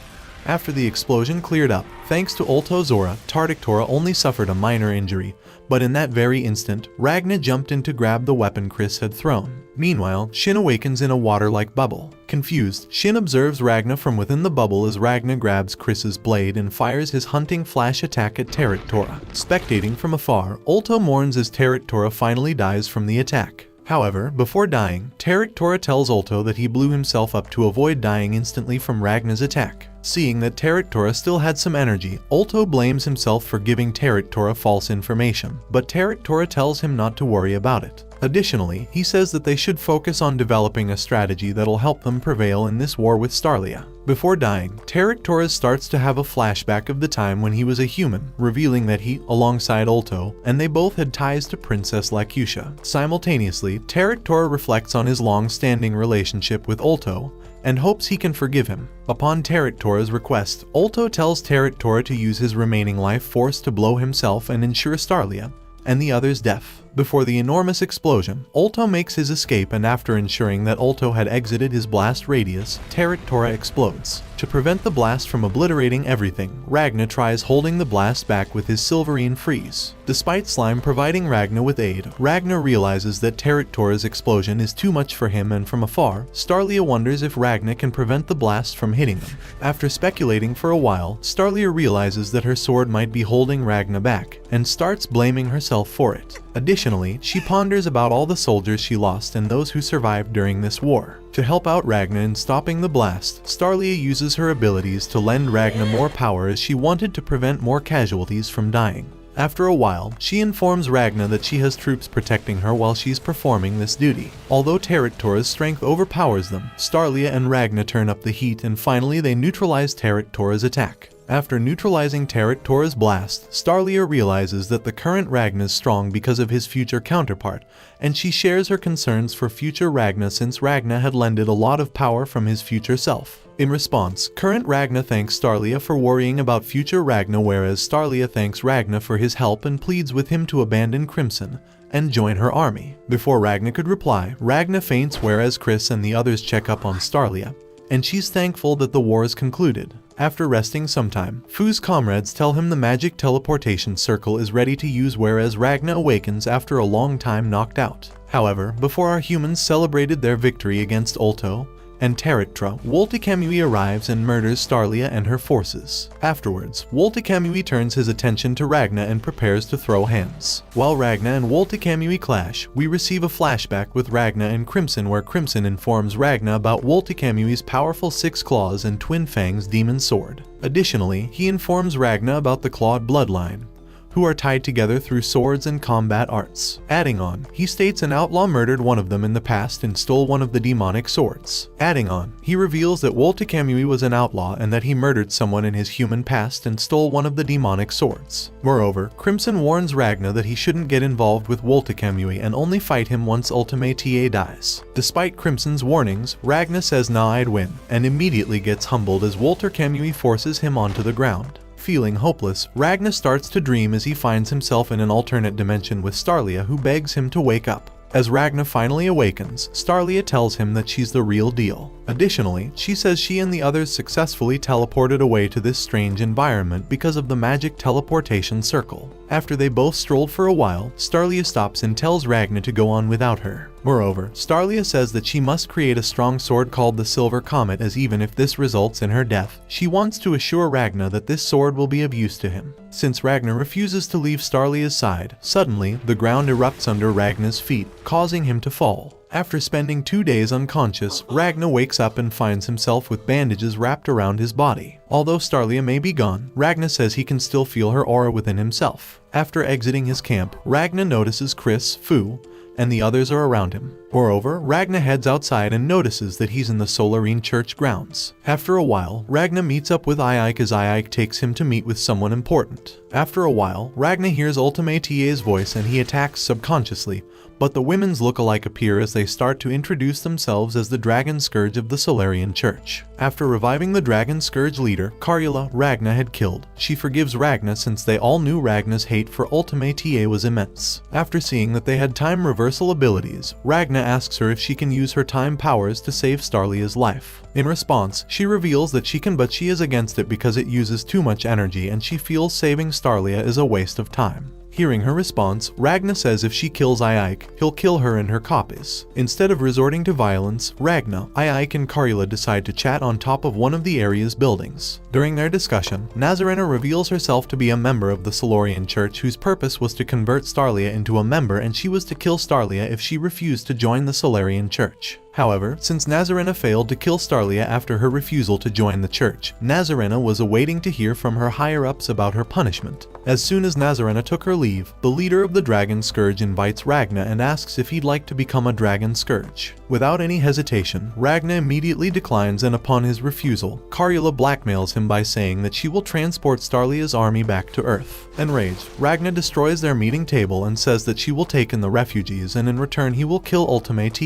After the explosion cleared up, thanks to Ulto's aura, Terractora only suffered a minor injury, but in that very instant, Ragna jumped in to grab the weapon Chris had thrown. Meanwhile, Shin awakens in a water-like bubble. Confused, Shin observes Ragna from within the bubble as Ragna grabs Chris's blade and fires his hunting flash attack at Terractora. Spectating from afar, Ulto mourns as Terractora finally dies from the attack. However, before dying, Terractora tells Ulto that he blew himself up to avoid dying instantly from Ragna's attack. Seeing that Terractora still had some energy, Ulto blames himself for giving Terractora false information, but Terractora tells him not to worry about it. Additionally, he says that they should focus on developing a strategy that'll help them prevail in this war with Starlia. Before dying, Terractora starts to have a flashback of the time when he was a human, revealing that he, alongside Ulto, and they both had ties to Princess Lacutia. Simultaneously, Terractora reflects on his long-standing relationship with Ulto, and hopes he can forgive him. Upon Terractora's request, Ulto tells Terractora to use his remaining life force to blow himself and ensure Starlia and the others' death. Before the enormous explosion, Ulto makes his escape, and after ensuring that Ulto had exited his blast radius, Terractora explodes. To prevent the blast from obliterating everything, Ragna tries holding the blast back with his Silverine Freeze. Despite Slime providing Ragna with aid, Ragna realizes that Terractora's explosion is too much for him, and from afar, Starlia wonders if Ragna can prevent the blast from hitting them. After speculating for a while, Starlia realizes that her sword might be holding Ragna back, and starts blaming herself for it. Additionally, she ponders about all the soldiers she lost and those who survived during this war. To help out Ragna in stopping the blast, Starlia uses her abilities to lend Ragna more power, as she wanted to prevent more casualties from dying. After a while, she informs Ragna that she has troops protecting her while she's performing this duty. Although Terractora's strength overpowers them, Starlia and Ragna turn up the heat, and finally they neutralize Terractora's attack. After neutralizing Terractora's blast, Starlia realizes that the current Ragna is strong because of his future counterpart, and she shares her concerns for future Ragna since Ragna had lended a lot of power from his future self. In response, current Ragna thanks Starlia for worrying about future Ragna, whereas Starlia thanks Ragna for his help and pleads with him to abandon Crimson and join her army. Before Ragna could reply, Ragna faints, whereas Chris and the others check up on Starlia, and she's thankful that the war is concluded. After resting some time, Fu's comrades tell him the magic teleportation circle is ready to use, whereas Ragna awakens after a long time knocked out. However, before our humans celebrated their victory against Ulto and Terractora, Woltekamui arrives and murders Starlia and her forces. Afterwards, Woltekamui turns his attention to Ragna and prepares to throw hands. While Ragna and Woltekamui clash, we receive a flashback with Ragna and Crimson, where Crimson informs Ragna about Woltekamui's powerful 6 claws and Twin Fang's demon sword. Additionally, he informs Ragna about the Clawed bloodline, who are tied together through swords and combat arts. Adding on, he states an outlaw murdered one of them in the past and stole one of the demonic swords. Adding on, he reveals that Woltekamui was an outlaw and that he murdered someone in his human past and stole one of the demonic swords. Moreover, Crimson warns Ragna that he shouldn't get involved with Woltekamui and only fight him once Ultimate TA dies. Despite Crimson's warnings, Ragna says nah, I'd win, and immediately gets humbled as Woltekamui forces him onto the ground. Feeling hopeless, Ragna starts to dream as he finds himself in an alternate dimension with Starlia, who begs him to wake up. As Ragna finally awakens, Starlia tells him that she's the real deal. Additionally, she says she and the others successfully teleported away to this strange environment because of the magic teleportation circle. After they both strolled for a while, Starlia stops and tells Ragna to go on without her. Moreover, Starlia says that she must create a strong sword called the Silver Comet, as even if this results in her death, she wants to assure Ragna that this sword will be of use to him. Since Ragna refuses to leave Starlia's side, suddenly, the ground erupts under Ragna's feet, causing him to fall. After spending 2 days unconscious, Ragna wakes up and finds himself with bandages wrapped around his body. Although Starlia may be gone, Ragna says he can still feel her aura within himself. After exiting his camp, Ragna notices Chris, Fu, and the others are around him. Moreover, Ragna heads outside and notices that he's in the Solarine church grounds. After a while, Ragna meets up with Ike as Ike takes him to meet with someone important. After a while, Ragna hears Ultimate's voice and he attacks subconsciously, but the women's look-alike appear as they start to introduce themselves as the Dragon Scourge of the Solarian Church. After reviving the Dragon Scourge leader, Karula, Ragna had killed, she forgives Ragna since they all knew Ragna's hate for Ultimate was immense. After seeing that they had time reversal abilities, Ragna asks her if she can use her time powers to save Starlia's life. In response, she reveals that she can, but she is against it because it uses too much energy and she feels saving Starlia is a waste of time. Hearing her response, Ragna says if she kills Ike, he'll kill her and her copies. Instead of resorting to violence, Ragna, Ike and Karula decide to chat on top of one of the area's buildings. During their discussion, Nazarena reveals herself to be a member of the Solarian Church whose purpose was to convert Starlia into a member, and she was to kill Starlia if she refused to join the Solarian Church. However, since Nazarena failed to kill Starlia after her refusal to join the church, Nazarena was awaiting to hear from her higher-ups about her punishment. As soon as Nazarena took her leave, the leader of the Dragon Scourge invites Ragna and asks if he'd like to become a Dragon Scourge. Without any hesitation, Ragna immediately declines, and upon his refusal, Karula blackmails him by saying that she will transport Starlia's army back to Earth. Enraged, Ragna destroys their meeting table and says that she will take in the refugees and in return he will kill Ultimate.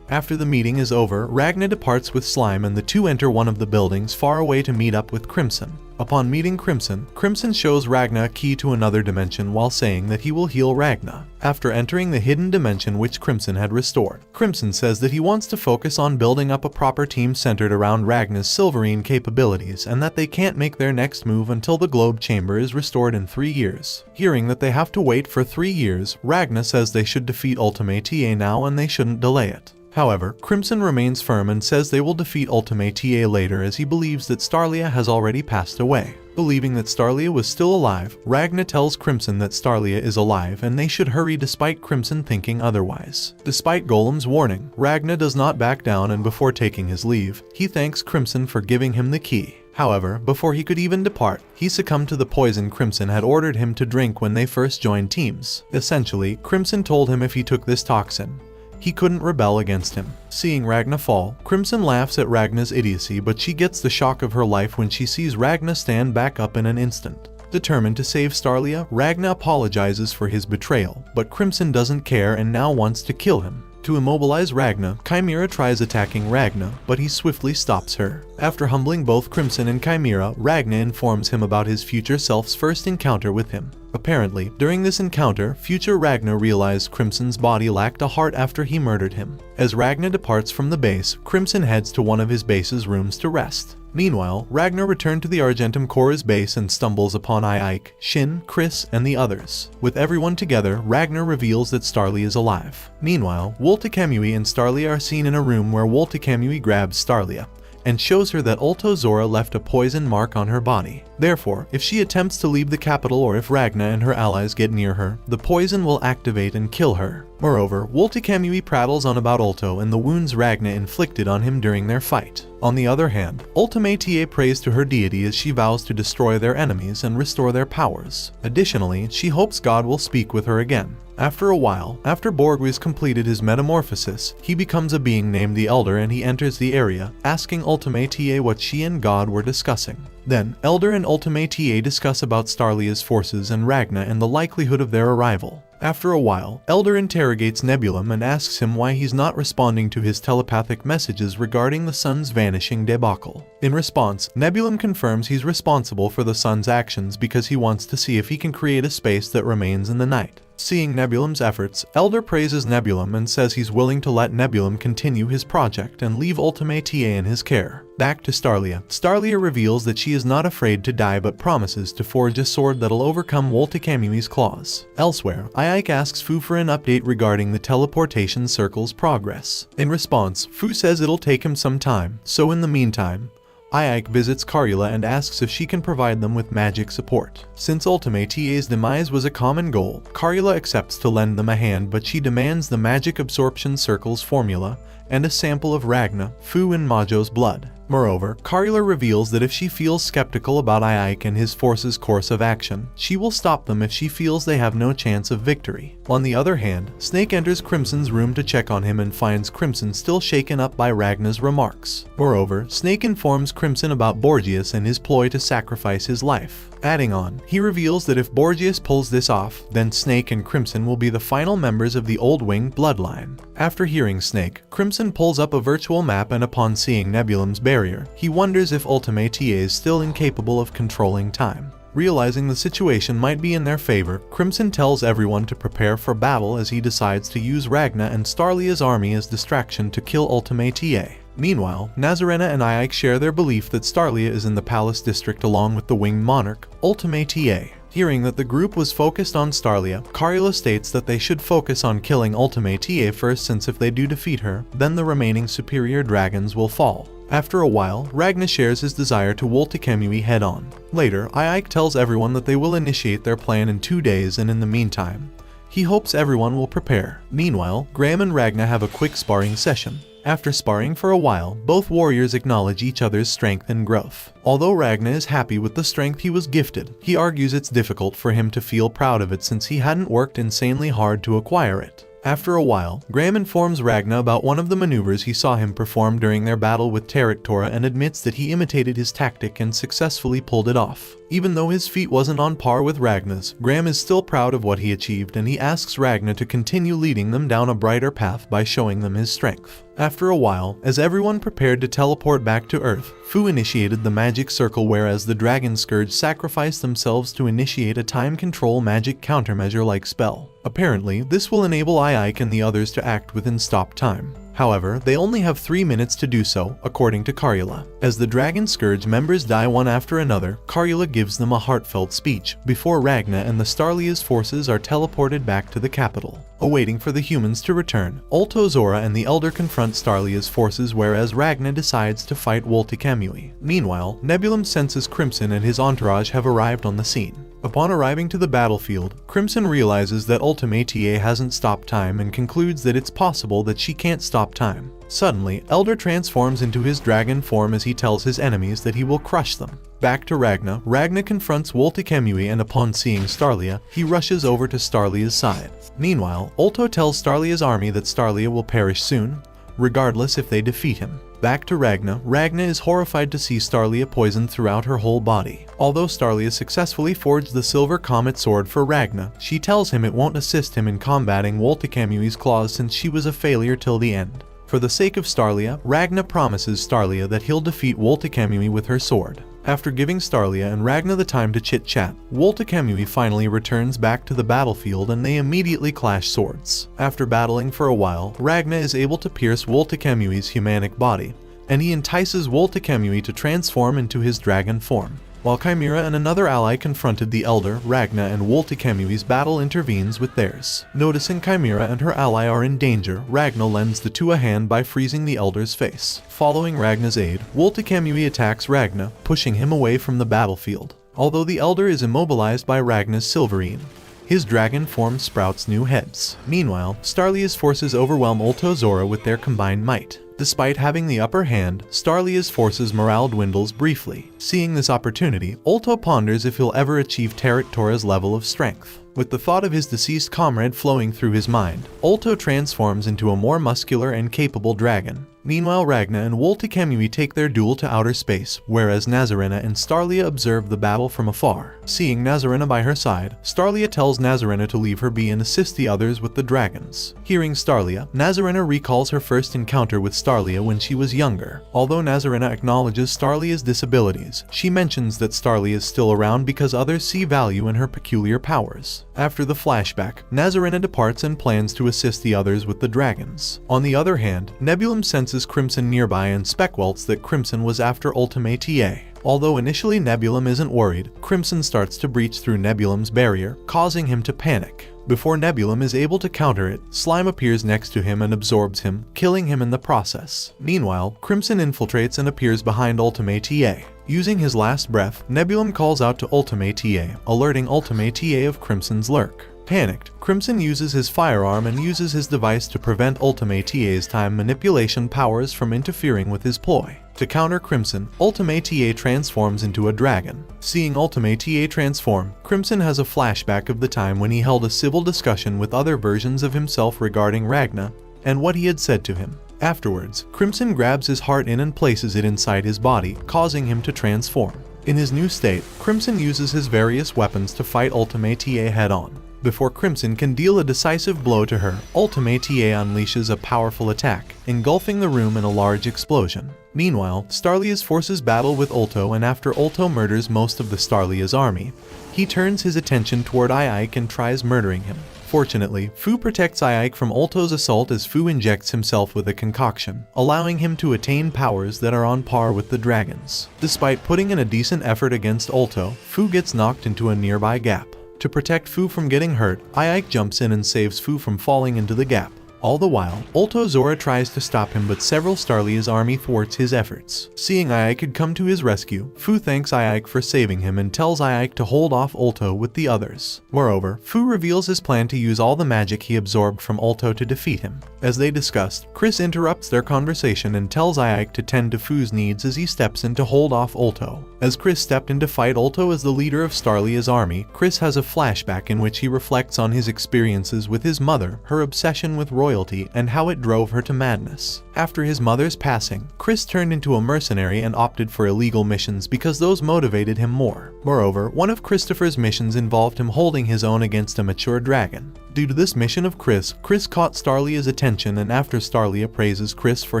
After the meeting is over, Ragna departs with Slime and the two enter one of the buildings far away to meet up with Crimson. Upon meeting Crimson, Crimson shows Ragna a key to another dimension while saying that he will heal Ragna. After entering the hidden dimension which Crimson had restored, Crimson says that he wants to focus on building up a proper team centered around Ragna's Silverine capabilities and that they can't make their next move until the globe chamber is restored in 3 years. Hearing that they have to wait for 3 years, Ragna says they should defeat Ultimate now and they shouldn't delay it. However, Crimson remains firm and says they will defeat Ultimate later as he believes that Starlia has already passed away. Believing that Starlia was still alive, Ragna tells Crimson that Starlia is alive and they should hurry despite Crimson thinking otherwise. Despite Golem's warning, Ragna does not back down, and before taking his leave, he thanks Crimson for giving him the key. However, before he could even depart, he succumbed to the poison Crimson had ordered him to drink when they first joined teams. Essentially, Crimson told him if he took this toxin, he couldn't rebel against him. Seeing Ragna fall, Crimson laughs at Ragna's idiocy, but she gets the shock of her life when she sees Ragna stand back up in an instant. Determined to save Starlia, Ragna apologizes for his betrayal, but Crimson doesn't care and now wants to kill him. To immobilize Ragna, Chimera tries attacking Ragna, but he swiftly stops her. After humbling both Crimson and Chimera, Ragna informs him about his future self's first encounter with him. Apparently, during this encounter, future Ragna realized Crimson's body lacked a heart after he murdered him. As Ragna departs from the base, Crimson heads to one of his base's rooms to rest. Meanwhile, Ragna returned to the Argentum Corps' base and stumbles upon Ike, Shin, Chris, and the others. With everyone together, Ragna reveals that Starlia is alive. Meanwhile, Woltekamui and Starlia are seen in a room where Woltekamui grabs Starlia and shows her that Ulto Zora left a poison mark on her body. Therefore, if she attempts to leave the capital or if Ragna and her allies get near her, the poison will activate and kill her. Moreover, Woltekamui prattles on about Ulto and the wounds Ragna inflicted on him during their fight. On the other hand, Ultimate prays to her deity as she vows to destroy their enemies and restore their powers. Additionally, she hopes God will speak with her again. After a while, after Borguis completed his metamorphosis, he becomes a being named the Elder and he enters the area, asking Ultimate what she and God were discussing. Then, Elder and Ultimate discuss about Starlia's forces and Ragna and the likelihood of their arrival. After a while, Elder interrogates Nebulum and asks him why he's not responding to his telepathic messages regarding the sun's vanishing debacle. In response, Nebulum confirms he's responsible for the sun's actions because he wants to see if he can create a space that remains in the night. Seeing Nebulum's efforts, Elder praises Nebulum and says he's willing to let Nebulum continue his project and leave Ultimate TA in his care. Back to Starlia. Starlia reveals that she is not afraid to die but promises to forge a sword that'll overcome Woltekamui's claws. Elsewhere, Ike asks Fu for an update regarding the teleportation circle's progress. In response, Fu says it'll take him some time, so in the meantime, Ike visits Carula and asks if she can provide them with magic support. Since Ultimate TA's demise was a common goal, Carula accepts to lend them a hand, but she demands the magic absorption circle's formula and a sample of Ragna, Fu and Majo's blood. Moreover, Carula reveals that if she feels skeptical about Ike and his force's course of action, she will stop them if she feels they have no chance of victory. On the other hand, Snake enters Crimson's room to check on him and finds Crimson still shaken up by Ragna's remarks. Moreover, Snake informs Crimson about Borgias and his ploy to sacrifice his life. Adding on, he reveals that if Borgias pulls this off, then Snake and Crimson will be the final members of the Old Wing bloodline. After hearing Snake, Crimson pulls up a virtual map and upon seeing Nebulum's barrier, he wonders if Ultimate TA is still incapable of controlling time. Realizing the situation might be in their favor, Crimson tells everyone to prepare for battle as he decides to use Ragna and Starlia's army as distraction to kill Ultimate TA. Meanwhile, Nazarena and Ike share their belief that Starlia is in the Palace District along with the Winged Monarch, Ultimate TA. Hearing that the group was focused on Starlia, Carula states that they should focus on killing Ultimate TA first, since if they do defeat her, then the remaining superior dragons will fall. After a while, Ragna shares his desire to Woltekamui head-on. Later, Ike tells everyone that they will initiate their plan in 2 days, and in the meantime, he hopes everyone will prepare. Meanwhile, Graham and Ragna have a quick sparring session. After sparring for a while, both warriors acknowledge each other's strength and growth. Although Ragna is happy with the strength he was gifted, he argues it's difficult for him to feel proud of it since he hadn't worked insanely hard to acquire it. After a while, Graham informs Ragna about one of the maneuvers he saw him perform during their battle with Teraktora and admits that he imitated his tactic and successfully pulled it off. Even though his feat wasn't on par with Ragna's, Graham is still proud of what he achieved, and he asks Ragna to continue leading them down a brighter path by showing them his strength. After a while, as everyone prepared to teleport back to Earth, Fu initiated the magic circle, whereas the Dragon Scourge sacrificed themselves to initiate a time control magic countermeasure-like spell. Apparently, this will enable Ike and the others to act within stop time. However, they only have 3 minutes to do so, according to Carula. As the Dragon Scourge members die one after another, Carula gives them a heartfelt speech before Ragna and the Starlia's forces are teleported back to the capital. Awaiting for the humans to return, Ulto Zora and the Elder confront Starlia's forces, whereas Ragna decides to fight Woltekamui. Meanwhile, Nebulum senses Crimson and his entourage have arrived on the scene. Upon arriving to the battlefield, Crimson realizes that Ultimate TA hasn't stopped time and concludes that it's possible that she can't stop time. Suddenly, Elder transforms into his dragon form as he tells his enemies that he will crush them. Back to Ragna, Ragna confronts Woltekamui and upon seeing Starlia, he rushes over to Starlia's side. Meanwhile, Ulto tells Starlia's army that Starlia will perish soon, regardless if they defeat him. Back to Ragna, Ragna is horrified to see Starlia poisoned throughout her whole body. Although Starlia successfully forged the Silver Comet Sword for Ragna, she tells him it won't assist him in combating Woltekamui's claws since she was a failure till the end. For the sake of Starlia, Ragna promises Starlia that he'll defeat Woltekamui with her sword. After giving Starlia and Ragna the time to chit-chat, Woltekamui finally returns back to the battlefield and they immediately clash swords. After battling for a while, Ragna is able to pierce Woltekamui's humanic body, and he entices Woltekamui to transform into his dragon form. While Chimera and another ally confronted the Elder, Ragna and Woltekamui's battle intervenes with theirs. Noticing Chimera and her ally are in danger, Ragna lends the two a hand by freezing the Elder's face. Following Ragna's aid, Woltekamui attacks Ragna, pushing him away from the battlefield. Although the Elder is immobilized by Ragna's Silverine, his dragon form sprouts new heads. Meanwhile, Starlia's forces overwhelm Ulto Zora with their combined might. Despite having the upper hand, Starlia's forces' morale dwindles briefly. Seeing this opportunity, Ulto ponders if he'll ever achieve Teraktora's level of strength. With the thought of his deceased comrade flowing through his mind, Ulto transforms into a more muscular and capable dragon. Meanwhile, Ragna and Woltekemui take their duel to outer space, whereas Nazarena and Starlia observe the battle from afar. Seeing Nazarena by her side, Starlia tells Nazarena to leave her be and assist the others with the dragons. Hearing Starlia, Nazarena recalls her first encounter with Starlia when she was younger. Although Nazarena acknowledges Starlia's disabilities, she mentions that Starlia is still around because others see value in her peculiar powers. After the flashback, Nazarena departs and plans to assist the others with the dragons. On the other hand, Nebulum senses Crimson nearby and speculates that Crimson was after Ultimate TA. Although initially Nebulum isn't worried, Crimson starts to breach through Nebulum's barrier, causing him to panic. Before Nebulum is able to counter it, Slime appears next to him and absorbs him, killing him in the process. Meanwhile, Crimson infiltrates and appears behind Ultimate TA. Using his last breath, Nebulum calls out to Ultimate TA, alerting Ultimate TA of Crimson's lurk. Panicked, Crimson uses his firearm and uses his device to prevent Ultimate TA's time manipulation powers from interfering with his ploy. To counter Crimson, Ultimate TA transforms into a dragon. Seeing Ultimate TA transform, Crimson has a flashback of the time when he held a civil discussion with other versions of himself regarding Ragna and what he had said to him. Afterwards, Crimson grabs his heart in and places it inside his body, causing him to transform. In his new state, Crimson uses his various weapons to fight Ultimate TA head-on. Before Crimson can deal a decisive blow to her, Ultimate TA unleashes a powerful attack, engulfing the room in a large explosion. Meanwhile, Starlia's forces battle with Ulto, and after Ulto murders most of the Starlia's army, he turns his attention toward Ike and tries murdering him. Fortunately, Fu protects Ike from Ulto's assault as Fu injects himself with a concoction, allowing him to attain powers that are on par with the dragons. Despite putting in a decent effort against Ulto, Fu gets knocked into a nearby gap. To protect Fu from getting hurt, Ike jumps in and saves Fu from falling into the gap. All the while, Ulto Zora tries to stop him, but several Starlia's army thwarts his efforts. Seeing Ike had come to his rescue, Fu thanks Ike for saving him and tells Ike to hold off Ulto with the others. Moreover, Fu reveals his plan to use all the magic he absorbed from Ulto to defeat him. As they discussed, Chris interrupts their conversation and tells Ike to tend to Fu's needs as he steps in to hold off Ulto. As Chris stepped in to fight Ulto as the leader of Starlia's army, Chris has a flashback in which he reflects on his experiences with his mother, her obsession with royalty, and how it drove her to madness. After his mother's passing, Chris turned into a mercenary and opted for illegal missions because those motivated him more. Moreover, one of Christopher's missions involved him holding his own against a mature dragon. Due to this mission of Chris caught Starlia's attention, and after Starlia praises Chris for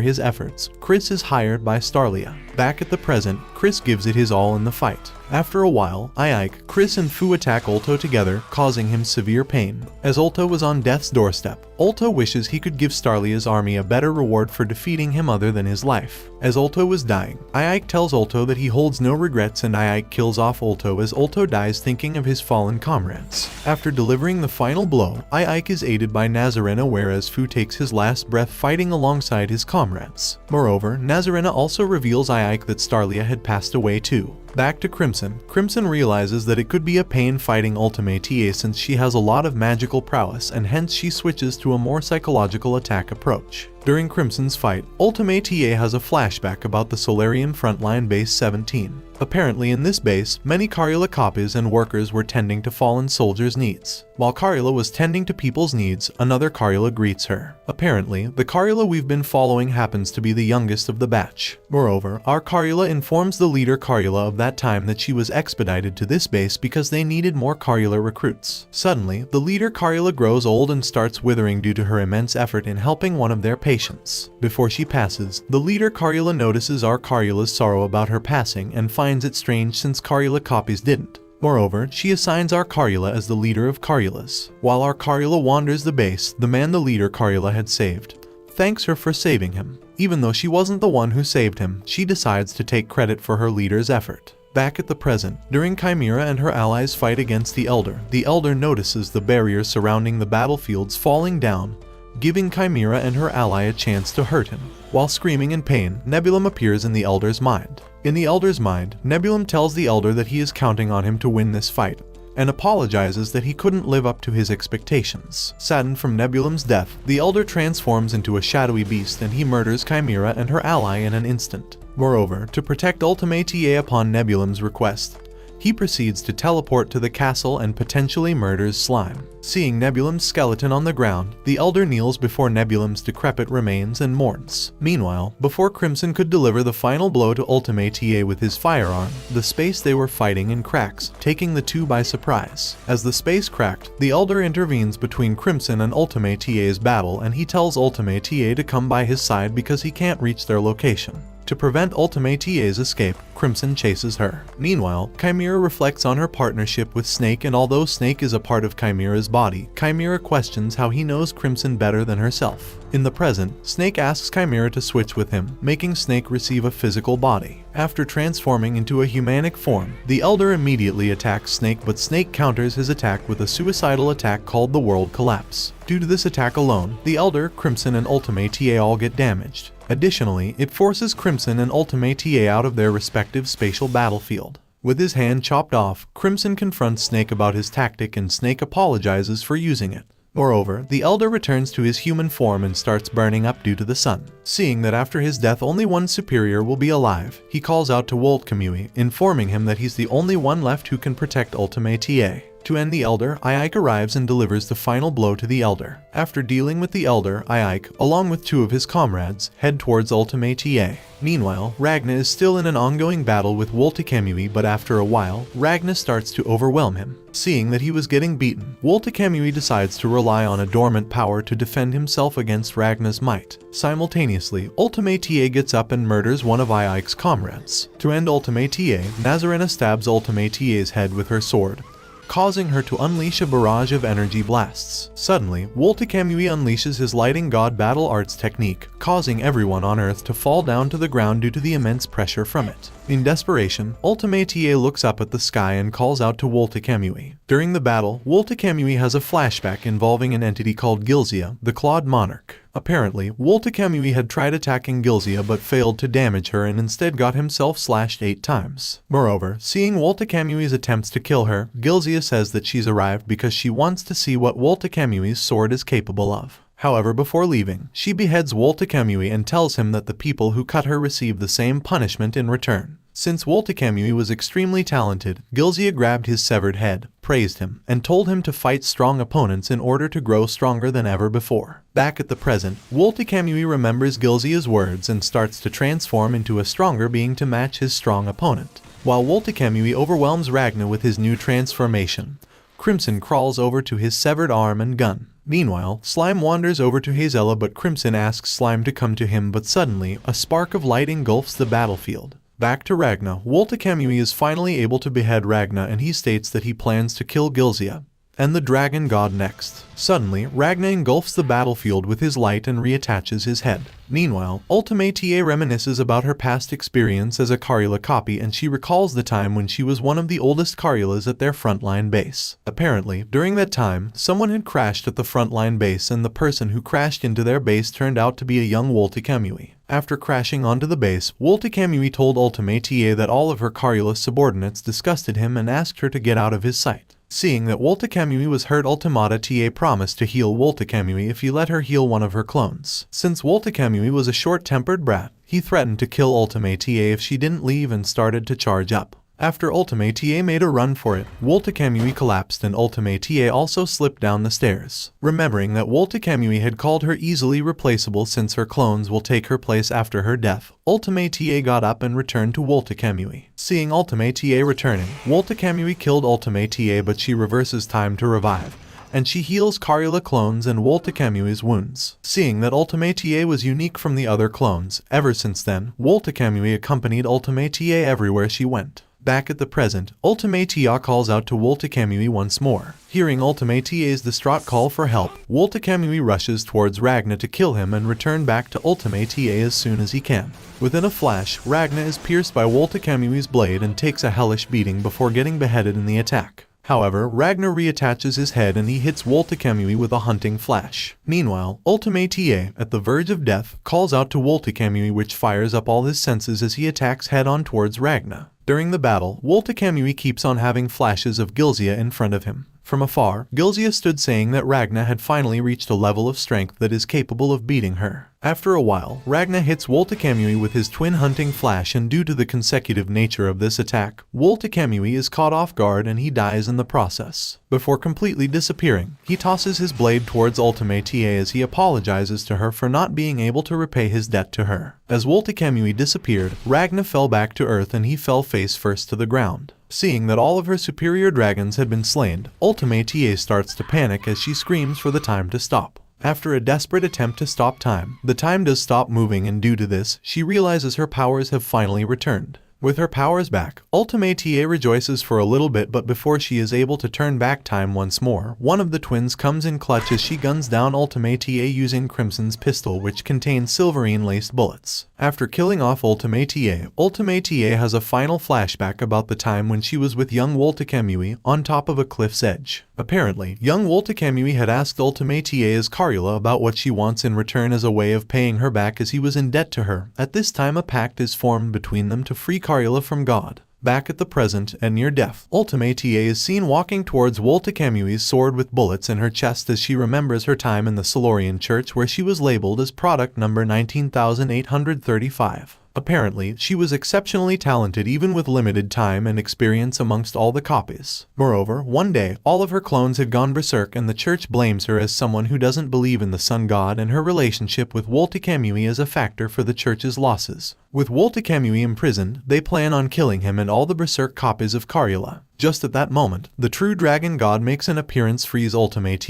his efforts, Chris is hired by Starlia. Back at the present, Chris gives it his all in the fight. After a while, Ike, Chris and Fu attack Ulto together, causing him severe pain. As Ulto was on death's doorstep, Ulto wishes he could give Starlia's army a better reward for defeating him other than his life. As Ulto was dying, Ike tells Ulto that he holds no regrets, and Ike kills off Ulto as Ulto dies thinking of his fallen comrades. After delivering the final blow, Ike is aided by Nazarena, whereas Fu takes his last breath fighting alongside his comrades. Moreover, Nazarena also reveals Ike that Starlia had passed away too. Back to Crimson. Crimson realizes that it could be a pain fighting Ultimate TA since she has a lot of magical prowess, and hence she switches to a more psychological attack approach. During Crimson's fight, Ultimate TA has a flashback about the Solarian Frontline Base 17. Apparently in this base, many Carula copies and workers were tending to fallen soldiers' needs. While Carula was tending to people's needs, another Carula greets her. Apparently, the Carula we've been following happens to be the youngest of the batch. Moreover, our Carula informs the leader Carula of that time that she was expedited to this base because they needed more Carula recruits. Suddenly, the leader Carula grows old and starts withering due to her immense effort in helping one of their patients. Before she passes, the leader Carula notices our Carula's sorrow about her passing and finds it strange since Carula copies didn't. Moreover, she assigns our Carula as the leader of Carulas. While our Carula wanders the base, the man the leader Carula had saved thanks her for saving him. Even though she wasn't the one who saved him, she decides to take credit for her leader's effort. Back at the present, during Chimera and her allies' fight against the Elder notices the barriers surrounding the battlefields falling down, giving Chimera and her ally a chance to hurt him. While screaming in pain, Nebulum appears in the Elder's mind. In the Elder's mind, Nebulum tells the Elder that he is counting on him to win this fight, and apologizes that he couldn't live up to his expectations. Saddened from Nebulum's death, the Elder transforms into a shadowy beast and he murders Chimera and her ally in an instant. Moreover, to protect Ultimate TA upon Nebulum's request, he proceeds to teleport to the castle and potentially murders Slime. Seeing Nebulum's skeleton on the ground, the Elder kneels before Nebulum's decrepit remains and mourns. Meanwhile, before Crimson could deliver the final blow to Ultimate with his firearm, the space they were fighting in cracks, taking the two by surprise. As the space cracked, the Elder intervenes between Crimson and Ultimate's battle, and he tells Ultimate to come by his side because he can't reach their location. To prevent Ultimate's escape, Crimson chases her. Meanwhile, Chimera reflects on her partnership with Snake, and although Snake is a part of Chimera's body, Chimera questions how he knows Crimson better than herself. In the present, Snake asks Chimera to switch with him, making Snake receive a physical body. After transforming into a humanic form, the Elder immediately attacks Snake, but Snake counters his attack with a suicidal attack called the World Collapse. Due to this attack alone, the Elder, Crimson, and Ultimate all get damaged. Additionally, it forces Crimson and Ultimate out of their respective spatial battlefield. With his hand chopped off, Crimson confronts Snake about his tactic, and Snake apologizes for using it. Moreover, the Elder returns to his human form and starts burning up due to the sun. Seeing that after his death only one superior will be alive, he calls out to Wolt Kamui, informing him that he's the only one left who can protect Ultimate. To end the Elder, Ike arrives and delivers the final blow to the Elder. After dealing with the Elder, Ike, along with two of his comrades, head towards Ultimate. Meanwhile, Ragna is still in an ongoing battle with Woltekamui, but after a while, Ragna starts to overwhelm him. Seeing that he was getting beaten, Woltekamui decides to rely on a dormant power to defend himself against Ragna's might. Simultaneously, Ultimate gets up and murders one of Ike's comrades. To end Ultimate, Nazarena stabs Ultimate's head with her sword, causing her to unleash a barrage of energy blasts. Suddenly, Woltekamui unleashes his lighting god battle arts technique, causing everyone on Earth to fall down to the ground due to the immense pressure from it. In desperation, Ultimate looks up at the sky and calls out to Woltekamui. During the battle, Woltekamui has a flashback involving an entity called Gilzia, the Clawed Monarch. Apparently, Woltekamui had tried attacking Gilzia but failed to damage her and instead got himself slashed 8 times. Moreover, seeing Woltekamui's attempts to kill her, Gilzia says that she's arrived because she wants to see what Woltekamui's sword is capable of. However, before leaving, she beheads Woltekamui and tells him that the people who cut her receive the same punishment in return. Since Woltekamui was extremely talented, Gilzia grabbed his severed head, praised him, and told him to fight strong opponents in order to grow stronger than ever before. Back at the present, Woltekamui remembers Gilzia's words and starts to transform into a stronger being to match his strong opponent. While Woltekamui overwhelms Ragna with his new transformation, Crimson crawls over to his severed arm and gun. Meanwhile, Slime wanders over to Hazella, but Crimson asks Slime to come to him, but suddenly, a spark of light engulfs the battlefield. Back to Ragna, Woltekamui is finally able to behead Ragna, and he states that he plans to kill Gilzia and the dragon god next. Suddenly, Ragna engulfs the battlefield with his light and reattaches his head. Meanwhile, Ultimate reminisces about her past experience as a Karula copy, and she recalls the time when she was one of the oldest Karulas at their frontline base. Apparently, during that time, someone had crashed at the frontline base, and the person who crashed into their base turned out to be a young Woltekamui. After crashing onto the base, Woltekamui told Ultimate that all of her Karula subordinates disgusted him and asked her to get out of his sight. Seeing that Woltekamui was hurt, Ultimata promised to heal Woltekamui if he let her heal one of her clones. Since Woltekamui was a short-tempered brat, he threatened to kill Ultimate if she didn't leave and started to charge up. After Ultimate made a run for it, Woltekamui collapsed and Ultimate also slipped down the stairs. Remembering that Woltekamui had called her easily replaceable since her clones will take her place after her death, Ultimate got up and returned to Woltekamui. Seeing Ultimate returning, Woltekamui killed Ultimate, but she reverses time to revive, and she heals Karula clones and Woltekamui's wounds. Seeing that Ultimate was unique from the other clones, ever since then, Woltekamui accompanied Ultimate everywhere she went. Back at the present, Ultimate calls out to Woltekamui once more. Hearing Ultimate's distraught call for help, Woltekamui rushes towards Ragna to kill him and return back to Ultimate as soon as he can. Within a flash, Ragna is pierced by Woltekamui's blade and takes a hellish beating before getting beheaded in the attack. However, Ragna reattaches his head and he hits Woltekamui with a hunting flash. Meanwhile, Ultimate, at the verge of death, calls out to Woltekamui, which fires up all his senses as he attacks head-on towards Ragna. During the battle, Woltekamui keeps on having flashes of Gilzia in front of him. From afar, Gilzia stood saying that Ragna had finally reached a level of strength that is capable of beating her. After a while, Ragna hits Woltekamui with his twin hunting flash, and due to the consecutive nature of this attack, Woltekamui is caught off guard and he dies in the process. Before completely disappearing, he tosses his blade towards Ultimate as he apologizes to her for not being able to repay his debt to her. As Woltekamui disappeared, Ragna fell back to earth and he fell face first to the ground. Seeing that all of her superior dragons had been slain, Ultimate starts to panic as she screams for the time to stop. After a desperate attempt to stop time, the time does stop moving, and due to this, she realizes her powers have finally returned. With her powers back, Ultimate rejoices for a little bit, but before she is able to turn back time once more, one of the twins comes in clutch as she guns down Ultimate using Crimson's pistol, which contains silverine-laced bullets. After killing off Ultimate has a final flashback about the time when she was with young Woltekamui on top of a cliff's edge. Apparently, young Woltekamui had asked Ultimate's Carula about what she wants in return as a way of paying her back, as he was in debt to her. At this time, a pact is formed between them to free Carula from God. Back at the present and near death, Ultimate is seen walking towards Woltekamui's sword with bullets in her chest as she remembers her time in the Silurian church, where she was labeled as product number 19,835. Apparently, she was exceptionally talented even with limited time and experience amongst all the copies. Moreover, one day, all of her clones had gone berserk and the church blames her as someone who doesn't believe in the sun god, and her relationship with Woltekamui is a factor for the church's losses. With Woltekamui imprisoned, they plan on killing him and all the berserk copies of Carula. Just at that moment, the true dragon god makes an appearance, frees Ultimate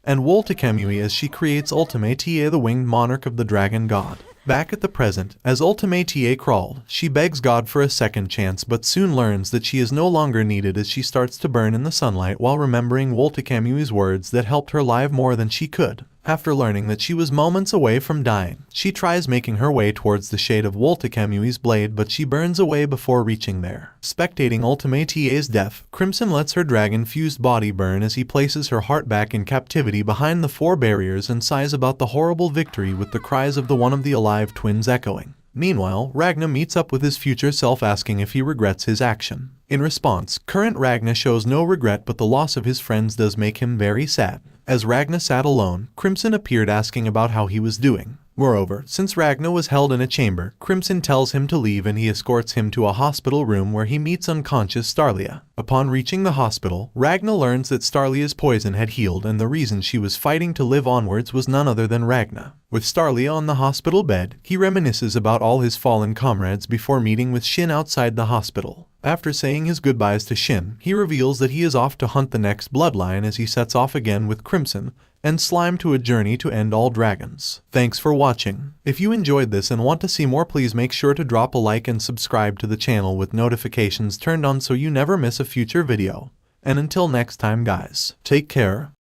and Woltekamui as she creates Ultimate the winged monarch of the dragon god. Back at the present, as Ultimate crawled, she begs God for a second chance, but soon learns that she is no longer needed as she starts to burn in the sunlight while remembering Woltekamui's words that helped her live more than she could. After learning that she was moments away from dying, she tries making her way towards the shade of Woltekamui's blade, but she burns away before reaching there. Spectating Ultimate's death, Crimson lets her dragon-fused body burn as he places her heart back in captivity behind the four barriers and sighs about the horrible victory, with the cries of one of the alive twins echoing. Meanwhile, Ragna meets up with his future self, asking if he regrets his action. In response, current Ragna shows no regret, but the loss of his friends does make him very sad. As Ragna sat alone, Crimson appeared asking about how he was doing. Moreover, since Ragna was held in a chamber, Crimson tells him to leave and he escorts him to a hospital room where he meets unconscious Starlia. Upon reaching the hospital, Ragna learns that Starlia's poison had healed, and the reason she was fighting to live onwards was none other than Ragna. With Starlia on the hospital bed, he reminisces about all his fallen comrades before meeting with Shin outside the hospital. After saying his goodbyes to Shin, he reveals that he is off to hunt the next bloodline as he sets off again with Crimson and Slime to a journey to end all dragons. Thanks for watching. If you enjoyed this and want to see more, please make sure to drop a like and subscribe to the channel with notifications turned on so you never miss a future video. And until next time guys, take care.